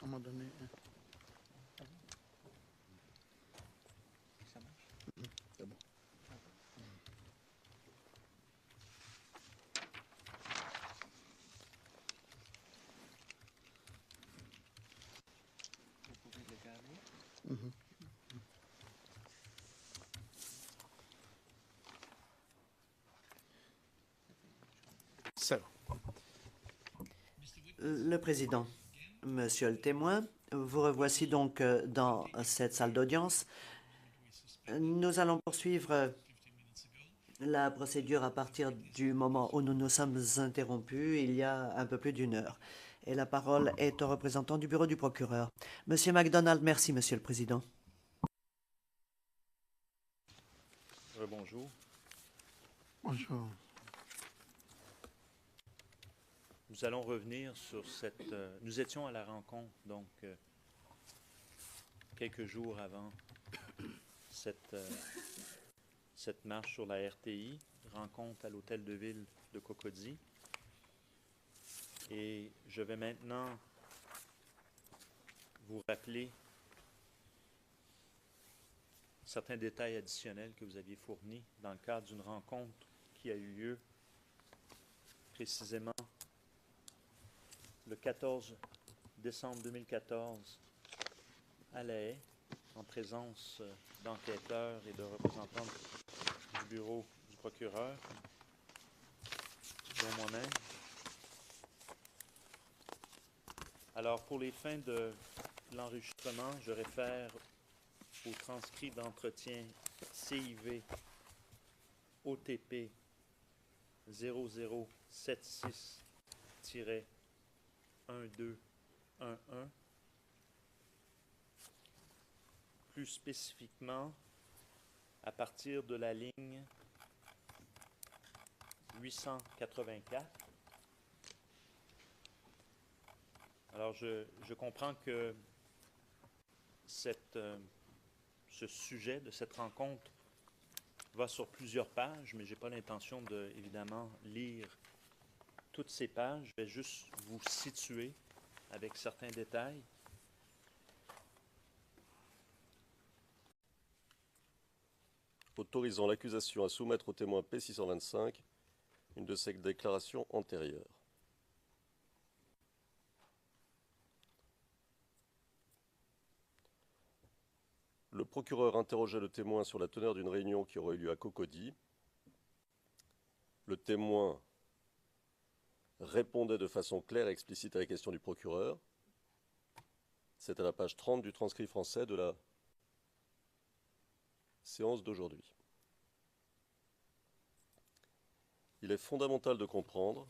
On m'a donné. C'est bon. C'est bon. Le président, monsieur le témoin, vous revoici donc dans cette salle d'audience. Nous allons poursuivre la procédure à partir du moment où nous nous sommes interrompus il y a un peu plus d'une heure. Et la parole est au représentant du bureau du procureur. Monsieur MacDonald, merci, monsieur le président. Bonjour. Bonjour. Nous allons revenir sur cette... nous étions à la rencontre, donc, quelques jours avant cette marche sur la RTI, rencontre à l'hôtel de ville de Cocody. Et je vais maintenant vous rappeler certains détails additionnels que vous aviez fournis dans le cadre d'une rencontre qui a eu lieu précisément le 14 décembre 2014 à La Haye, en présence d'enquêteurs et de représentants du bureau du procureur, dont moi-même. Alors, pour les fins de l'enregistrement, je réfère au transcrit d'entretien CIV OTP 0076-1211, plus spécifiquement à partir de la ligne 884. Alors, je comprends que ce sujet de cette rencontre va sur plusieurs pages, mais je n'ai pas l'intention de, évidemment, lire toutes ces pages. Je vais juste vous situer avec certains détails. autorisant l'accusation à soumettre au témoin P625 une de ses déclarations antérieures. Le procureur interrogeait le témoin sur la teneur d'une réunion qui aurait eu lieu à Cocody. Le témoin répondait de façon claire et explicite à la question du procureur. C'est à la page 30 du transcrit français de la séance d'aujourd'hui. Il est fondamental de comprendre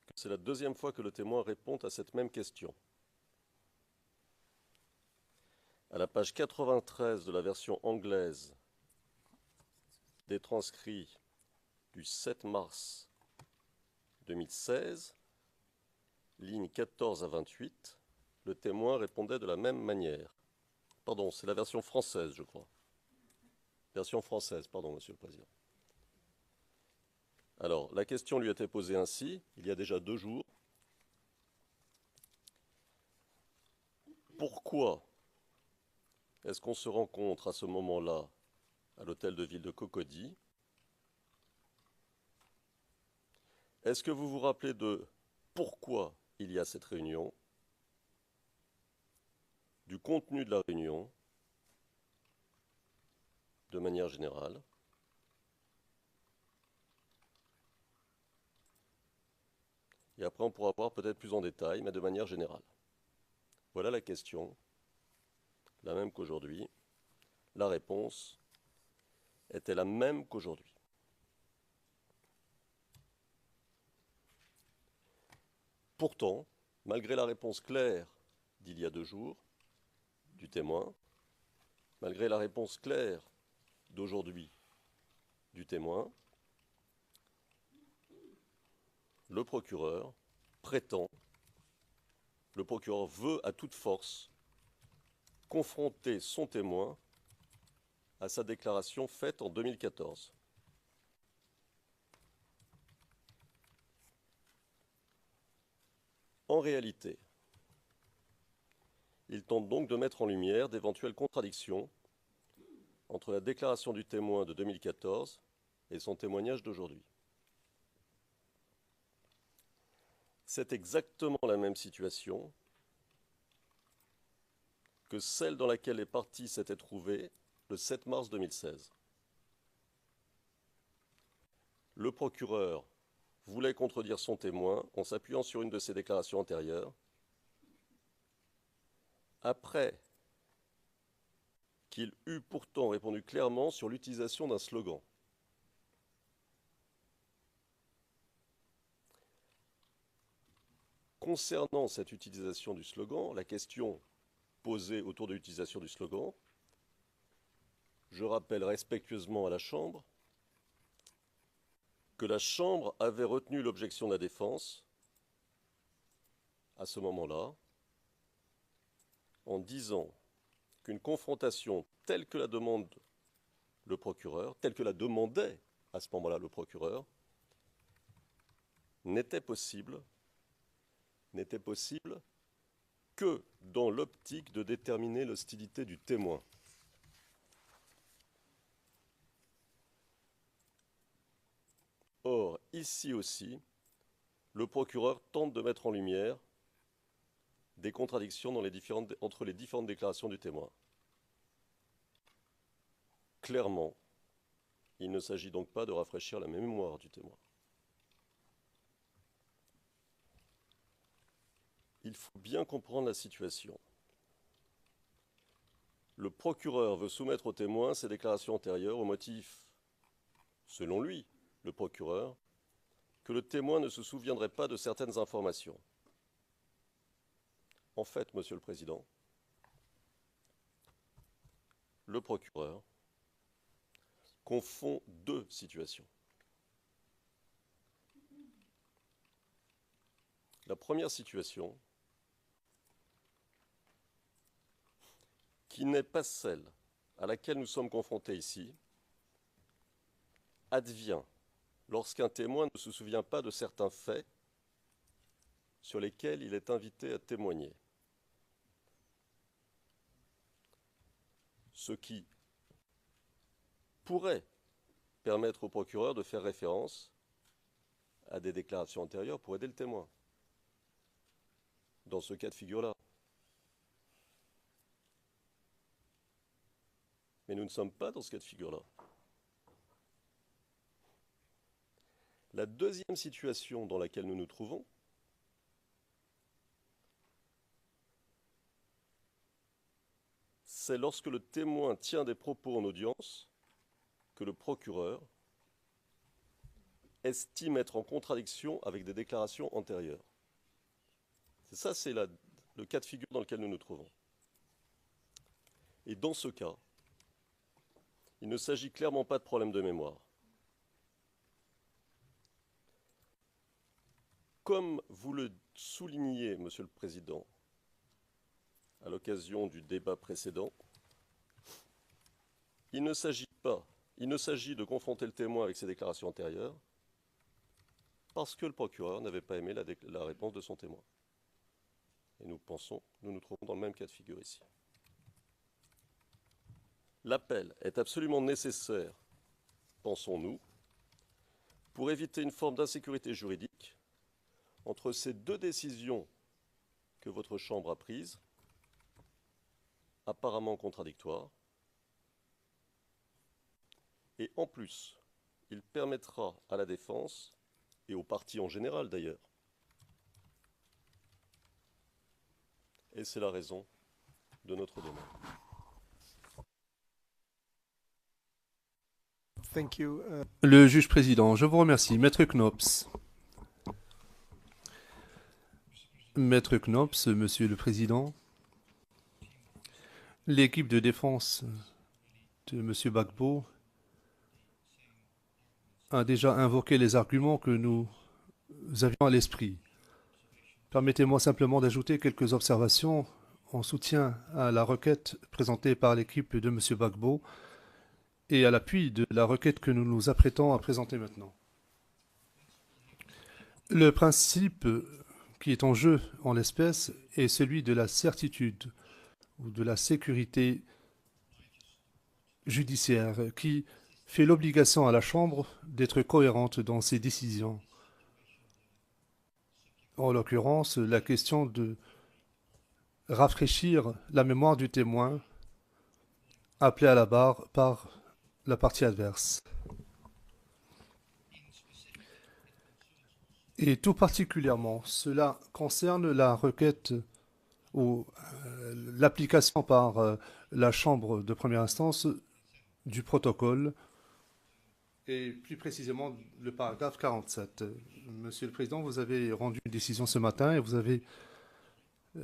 que c'est la deuxième fois que le témoin répond à cette même question. À la page 93 de la version anglaise des transcrits du 7 mars 2016, lignes 14 à 28, le témoin répondait de la même manière. Pardon, c'est la version française, je crois. Version française, pardon, Monsieur le Président. Alors, la question lui était posée ainsi, il y a déjà 2 jours. Pourquoi est-ce qu'on se rencontre à ce moment-là à l'hôtel de ville de Cocody? Est-ce que vous vous rappelez de pourquoi il y a cette réunion, du contenu de la réunion, de manière générale? Et après, on pourra voir peut-être plus en détail, mais de manière générale. Voilà la question, la même qu'aujourd'hui. La réponse était la même qu'aujourd'hui. Pourtant, malgré la réponse claire d'il y a 2 jours, du témoin, malgré la réponse claire d'aujourd'hui du témoin, le procureur prétend, le procureur veut à toute force confronter son témoin à sa déclaration faite en 2014. En réalité, il tente donc de mettre en lumière d'éventuelles contradictions entre la déclaration du témoin de 2014 et son témoignage d'aujourd'hui. C'est exactement la même situation que celle dans laquelle les parties s'étaient trouvées le 7 mars 2016. Le procureur voulait contredire son témoin en s'appuyant sur une de ses déclarations antérieures. Après qu'il eut pourtant répondu clairement sur l'utilisation d'un slogan. Concernant cette utilisation du slogan, la question posée autour de l'utilisation du slogan, je rappelle respectueusement à la Chambre que la Chambre avait retenu l'objection de la défense à ce moment-là en disant qu'une confrontation telle que la demande le procureur, telle que la demandait à ce moment-là le procureur, n'était possible que dans l'optique de déterminer l'hostilité du témoin. Or, ici aussi, le procureur tente de mettre en lumière des contradictions entre les différentes déclarations du témoin. Clairement, il ne s'agit donc pas de rafraîchir la mémoire du témoin. Il faut bien comprendre la situation. Le procureur veut soumettre au témoin ses déclarations antérieures au motif, selon lui, le procureur, que le témoin ne se souviendrait pas de certaines informations. En fait, Monsieur le Président, le procureur confond 2 situations. La première situation, qui n'est pas celle à laquelle nous sommes confrontés ici, advient lorsqu'un témoin ne se souvient pas de certains faits sur lesquels il est invité à témoigner. Ce qui pourrait permettre au procureur de faire référence à des déclarations antérieures pour aider le témoin. Dans ce cas de figure-là. Mais nous ne sommes pas dans ce cas de figure-là. La deuxième situation dans laquelle nous nous trouvons, c'est lorsque le témoin tient des propos en audience que le procureur estime être en contradiction avec des déclarations antérieures. C'est le cas de figure dans lequel nous nous trouvons. Et dans ce cas, il ne s'agit clairement pas de problème de mémoire. Comme vous le souligniez, Monsieur le Président, à l'occasion du débat précédent, il ne s'agit de confronter le témoin avec ses déclarations antérieures parce que le procureur n'avait pas aimé la réponse de son témoin. Et nous pensons, nous nous trouvons dans le même cas de figure ici. L'appel est absolument nécessaire, pensons-nous, pour éviter une forme d'insécurité juridique entre ces deux décisions que votre Chambre a prises, apparemment contradictoires, et en plus, il permettra à la défense, et aux parties en général d'ailleurs, et c'est la raison de notre demande. Thank you. Le juge président, je vous remercie. Maître Knops. Maître Knops, Monsieur le Président, l'équipe de défense de Monsieur Gbagbo a déjà invoqué les arguments que nous avions à l'esprit. Permettez-moi simplement d'ajouter quelques observations en soutien à la requête présentée par l'équipe de Monsieur Gbagbo et à l'appui de la requête que nous nous apprêtons à présenter maintenant. Le principe qui est en jeu en l'espèce est celui de la certitude ou de la sécurité judiciaire qui fait l'obligation à la Chambre d'être cohérente dans ses décisions. En l'occurrence, la question de rafraîchir la mémoire du témoin appelé à la barre par la partie adverse. Et tout particulièrement, cela concerne la requête ou l'application par la Chambre de première instance du protocole et plus précisément le paragraphe 47. Monsieur le Président, vous avez rendu une décision ce matin et vous avez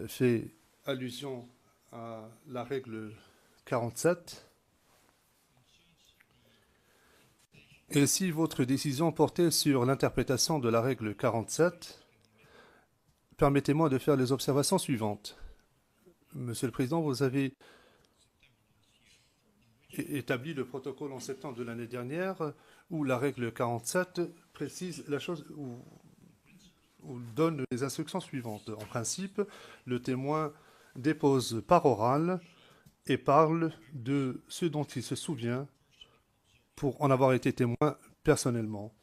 fait allusion à la règle 47. Et si votre décision portait sur l'interprétation de la règle 47, permettez-moi de faire les observations suivantes. Monsieur le Président, vous avez établi le protocole en septembre de l'année dernière où la règle 47 précise la chose ou donne les instructions suivantes. En principe, le témoin dépose par oral et parle de ce dont il se souvient pour en avoir été témoin personnellement.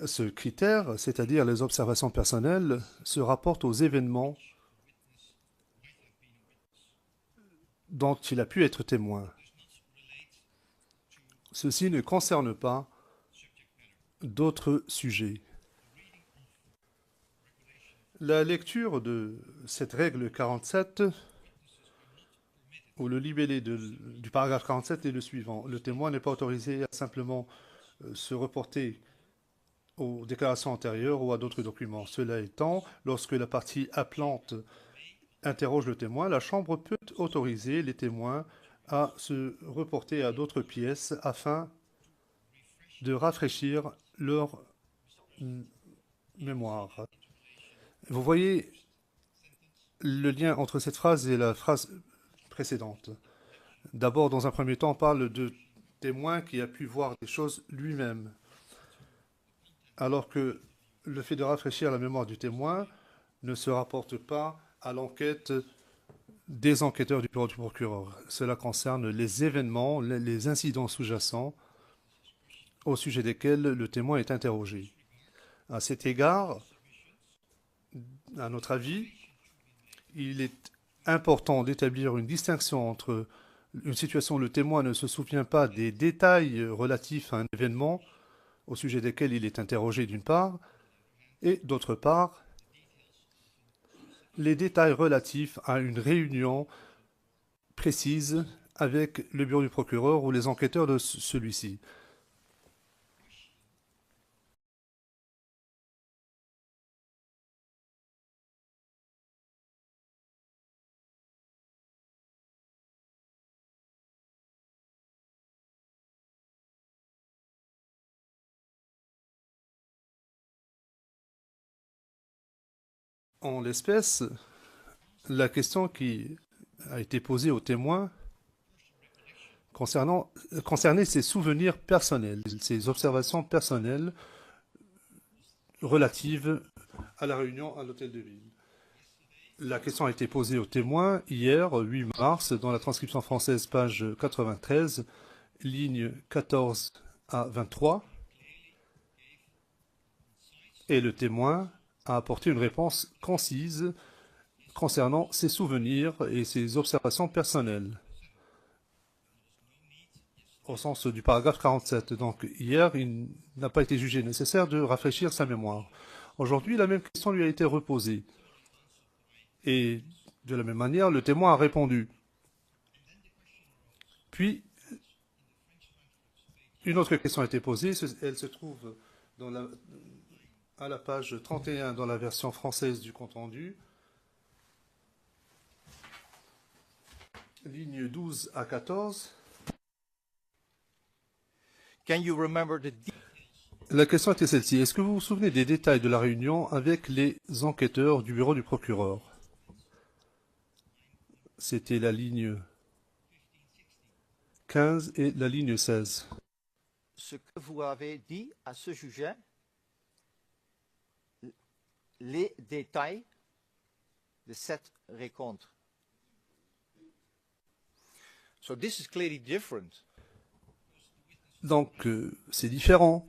Ce critère, c'est-à-dire les observations personnelles, se rapporte aux événements dont il a pu être témoin. Ceci ne concerne pas d'autres sujets. La lecture de cette règle 47 ou le libellé du paragraphe 47 est le suivant. Le témoin n'est pas autorisé à simplement se reporter aux déclarations antérieures ou à d'autres documents. Cela étant, lorsque la partie appelante interroge le témoin, la Chambre peut autoriser les témoins à se reporter à d'autres pièces afin de rafraîchir leur mémoire. Vous voyez le lien entre cette phrase et la phrase précédente. D'abord, dans un premier temps, on parle de témoin qui a pu voir des choses lui-même, alors que le fait de rafraîchir la mémoire du témoin ne se rapporte pas à l'enquête des enquêteurs du bureau du procureur. Cela concerne les événements, les incidents sous-jacents au sujet desquels le témoin est interrogé. À cet égard, à notre avis, il est important d'établir une distinction entre une situation où le témoin ne se souvient pas des détails relatifs à un événement au sujet desquels il est interrogé d'une part, et d'autre part, les détails relatifs à une réunion précise avec le bureau du procureur ou les enquêteurs de celui-ci. En l'espèce, la question qui a été posée au témoin concernait ses souvenirs personnels, ses observations personnelles relatives à la réunion à l'hôtel de ville. La question a été posée au témoin hier, 8 mars, dans la transcription française, page 93, ligne 14 à 23, et le témoin a apporté une réponse concise concernant ses souvenirs et ses observations personnelles, au sens du paragraphe 47. Donc hier, il n'a pas été jugé nécessaire de rafraîchir sa mémoire. Aujourd'hui, la même question lui a été reposée. Et de la même manière, le témoin a répondu. Puis, une autre question a été posée. Elle se trouve à la page 31 dans la version française du compte-rendu. Ligne 12 à 14. Can you remember the La question était celle-ci. Est-ce que vous vous souvenez des détails de la réunion avec les enquêteurs du bureau du procureur? C'était la ligne 15 et la ligne 16. ce que vous avez dit à ce sujet, les détails de cette rencontre. So this is clearly different. Donc, c'est différent,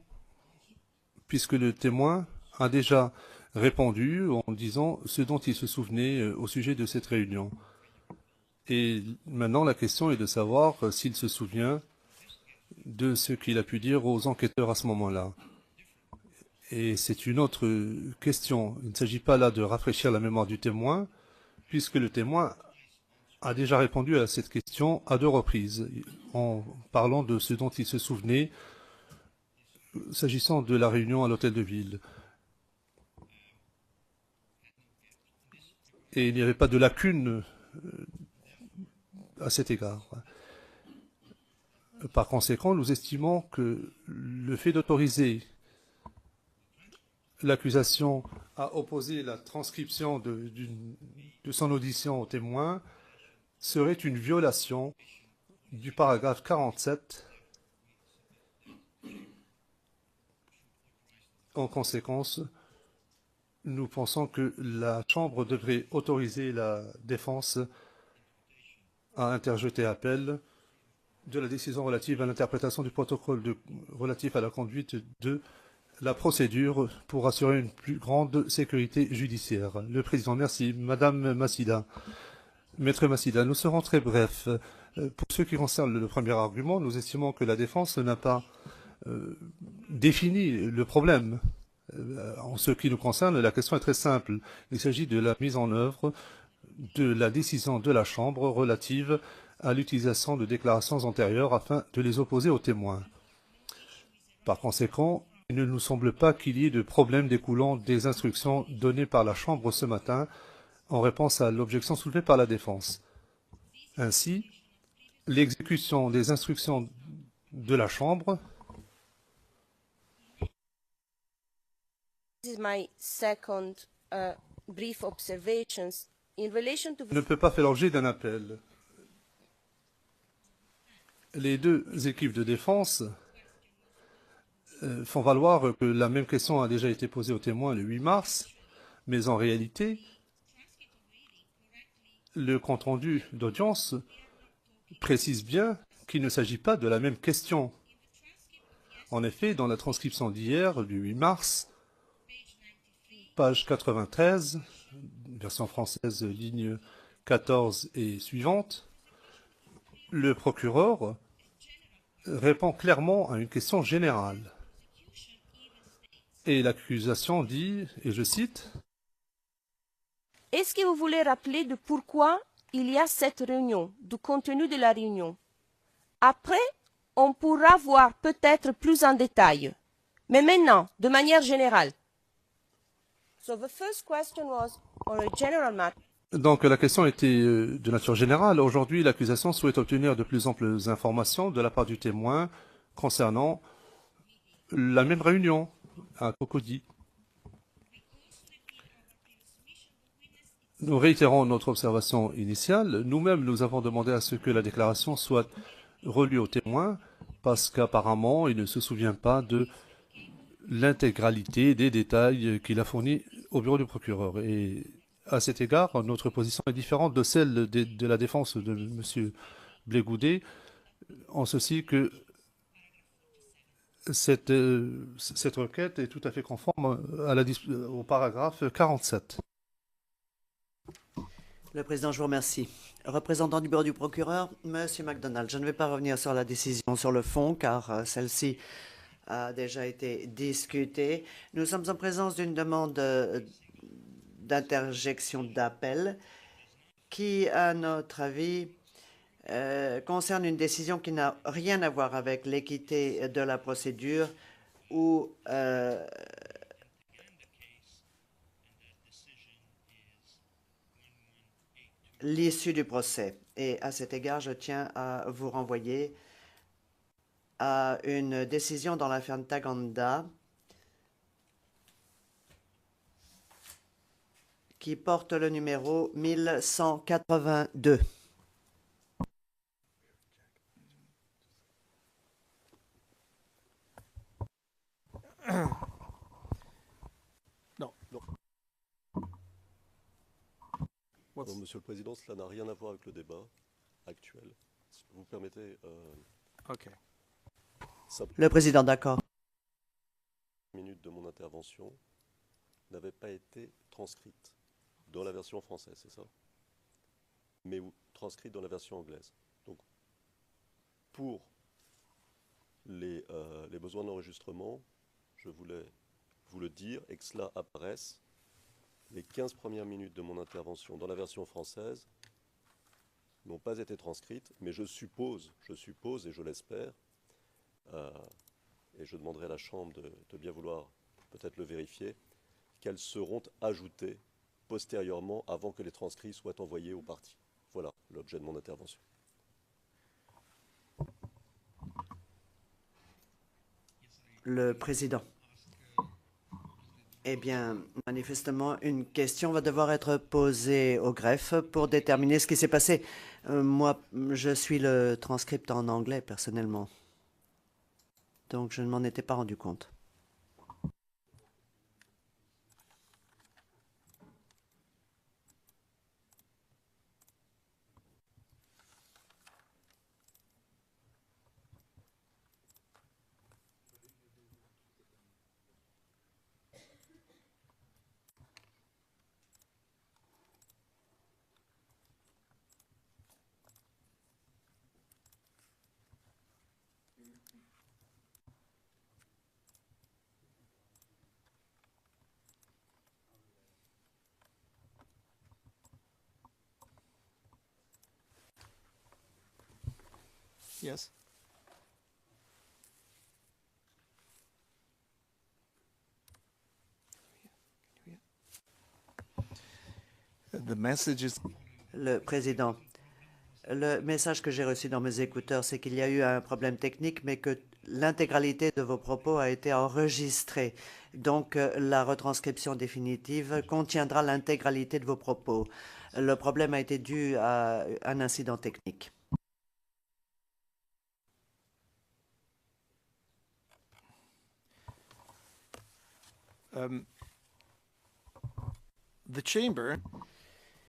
puisque le témoin a déjà répondu en disant ce dont il se souvenait au sujet de cette réunion. Et maintenant, la question est de savoir s'il se souvient de ce qu'il a pu dire aux enquêteurs à ce moment-là. Et c'est une autre question. Il ne s'agit pas là de rafraîchir la mémoire du témoin, puisque le témoin a déjà répondu à cette question à 2 reprises, en parlant de ce dont il se souvenait s'agissant de la réunion à l'hôtel de ville. Et il n'y avait pas de lacune à cet égard. Par conséquent, nous estimons que le fait d'autoriser l'accusation à opposer la transcription de son audition au témoin serait une violation du paragraphe 47. En conséquence, nous pensons que la Chambre devrait autoriser la défense à interjeter appel de la décision relative à l'interprétation du protocole relatif à la conduite de la procédure pour assurer une plus grande sécurité judiciaire. Le Président, merci. Madame Massida. Maître Massida, nous serons très brefs. Pour ce qui concerne le premier argument, nous estimons que la défense n'a pas défini le problème. En ce qui nous concerne, la question est très simple. Il s'agit de la mise en œuvre de la décision de la Chambre relative à l'utilisation de déclarations antérieures afin de les opposer aux témoins. Par conséquent, il ne nous semble pas qu'il y ait de problème découlant des instructions données par la Chambre ce matin en réponse à l'objection soulevée par la défense. Ainsi, l'exécution des instructions de la Chambre This is my second brief observations in relation to ne peut pas faire l'objet d'un appel. Les 2 équipes de défense font valoir que la même question a déjà été posée aux témoins le 8 mars, mais en réalité, le compte-rendu d'audience précise bien qu'il ne s'agit pas de la même question. En effet, dans la transcription d'hier, du 8 mars, page 93, version française, ligne 14 et suivante, le procureur répond clairement à une question générale. Et l'accusation dit, et je cite, « Est-ce que vous voulez rappeler de pourquoi il y a cette réunion, du contenu de la réunion? Après, on pourra voir peut-être plus en détail. Mais maintenant, de manière générale. » So the first question was on a general matter. Donc la question était de nature générale. Aujourd'hui, l'accusation souhaite obtenir de plus amples informations de la part du témoin concernant la même réunion à Cocody. Nous réitérons notre observation initiale. Nous-mêmes, nous avons demandé à ce que la déclaration soit relue au témoin parce qu'apparemment, il ne se souvient pas de l'intégralité des détails qu'il a fournis au bureau du procureur. Et à cet égard, notre position est différente de celle de la défense de M. Blégoudet, en ceci que cette requête est tout à fait conforme au paragraphe 47. Le président, je vous remercie. Représentant du bureau du procureur, Monsieur MacDonald, je ne vais pas revenir sur la décision sur le fond, car celle-ci a déjà été discutée. Nous sommes en présence d'une demande d'interjection d'appel qui, à notre avis, concerne une décision qui n'a rien à voir avec l'équité de la procédure ou l'issue du procès. Et à cet égard, je tiens à vous renvoyer à une décision dans l'affaire Ntaganda qui porte le numéro 1182. Non. Non, Monsieur le Président, cela n'a rien à voir avec le débat actuel. Si vous permettez, OK. Le président, d'accord. 5 minutes de mon intervention n'avaient pas été transcrites dans la version française, c'est ça? Mais transcrites dans la version anglaise. Donc, pour les besoins d'enregistrement, je voulais vous le dire et que cela apparaisse. Les 15 premières minutes de mon intervention dans la version française n'ont pas été transcrites, mais je suppose et je l'espère, et je demanderai à la Chambre de bien vouloir peut-être le vérifier, qu'elles seront ajoutées postérieurement avant que les transcrits soient envoyés aux parties. Voilà l'objet de mon intervention. Le président. Eh bien, manifestement, une question va devoir être posée au greffe pour déterminer ce qui s'est passé. Moi, je suis le transcript en anglais, personnellement. Donc, je ne m'en étais pas rendu compte. Yes. The message is... Le président. Le message que j'ai reçu dans mes écouteurs, c'est qu'il y a eu un problème technique, mais que l'intégralité de vos propos a été enregistrée. Donc, la retranscription définitive contiendra l'intégralité de vos propos. Le problème a été dû à un incident technique. The chamber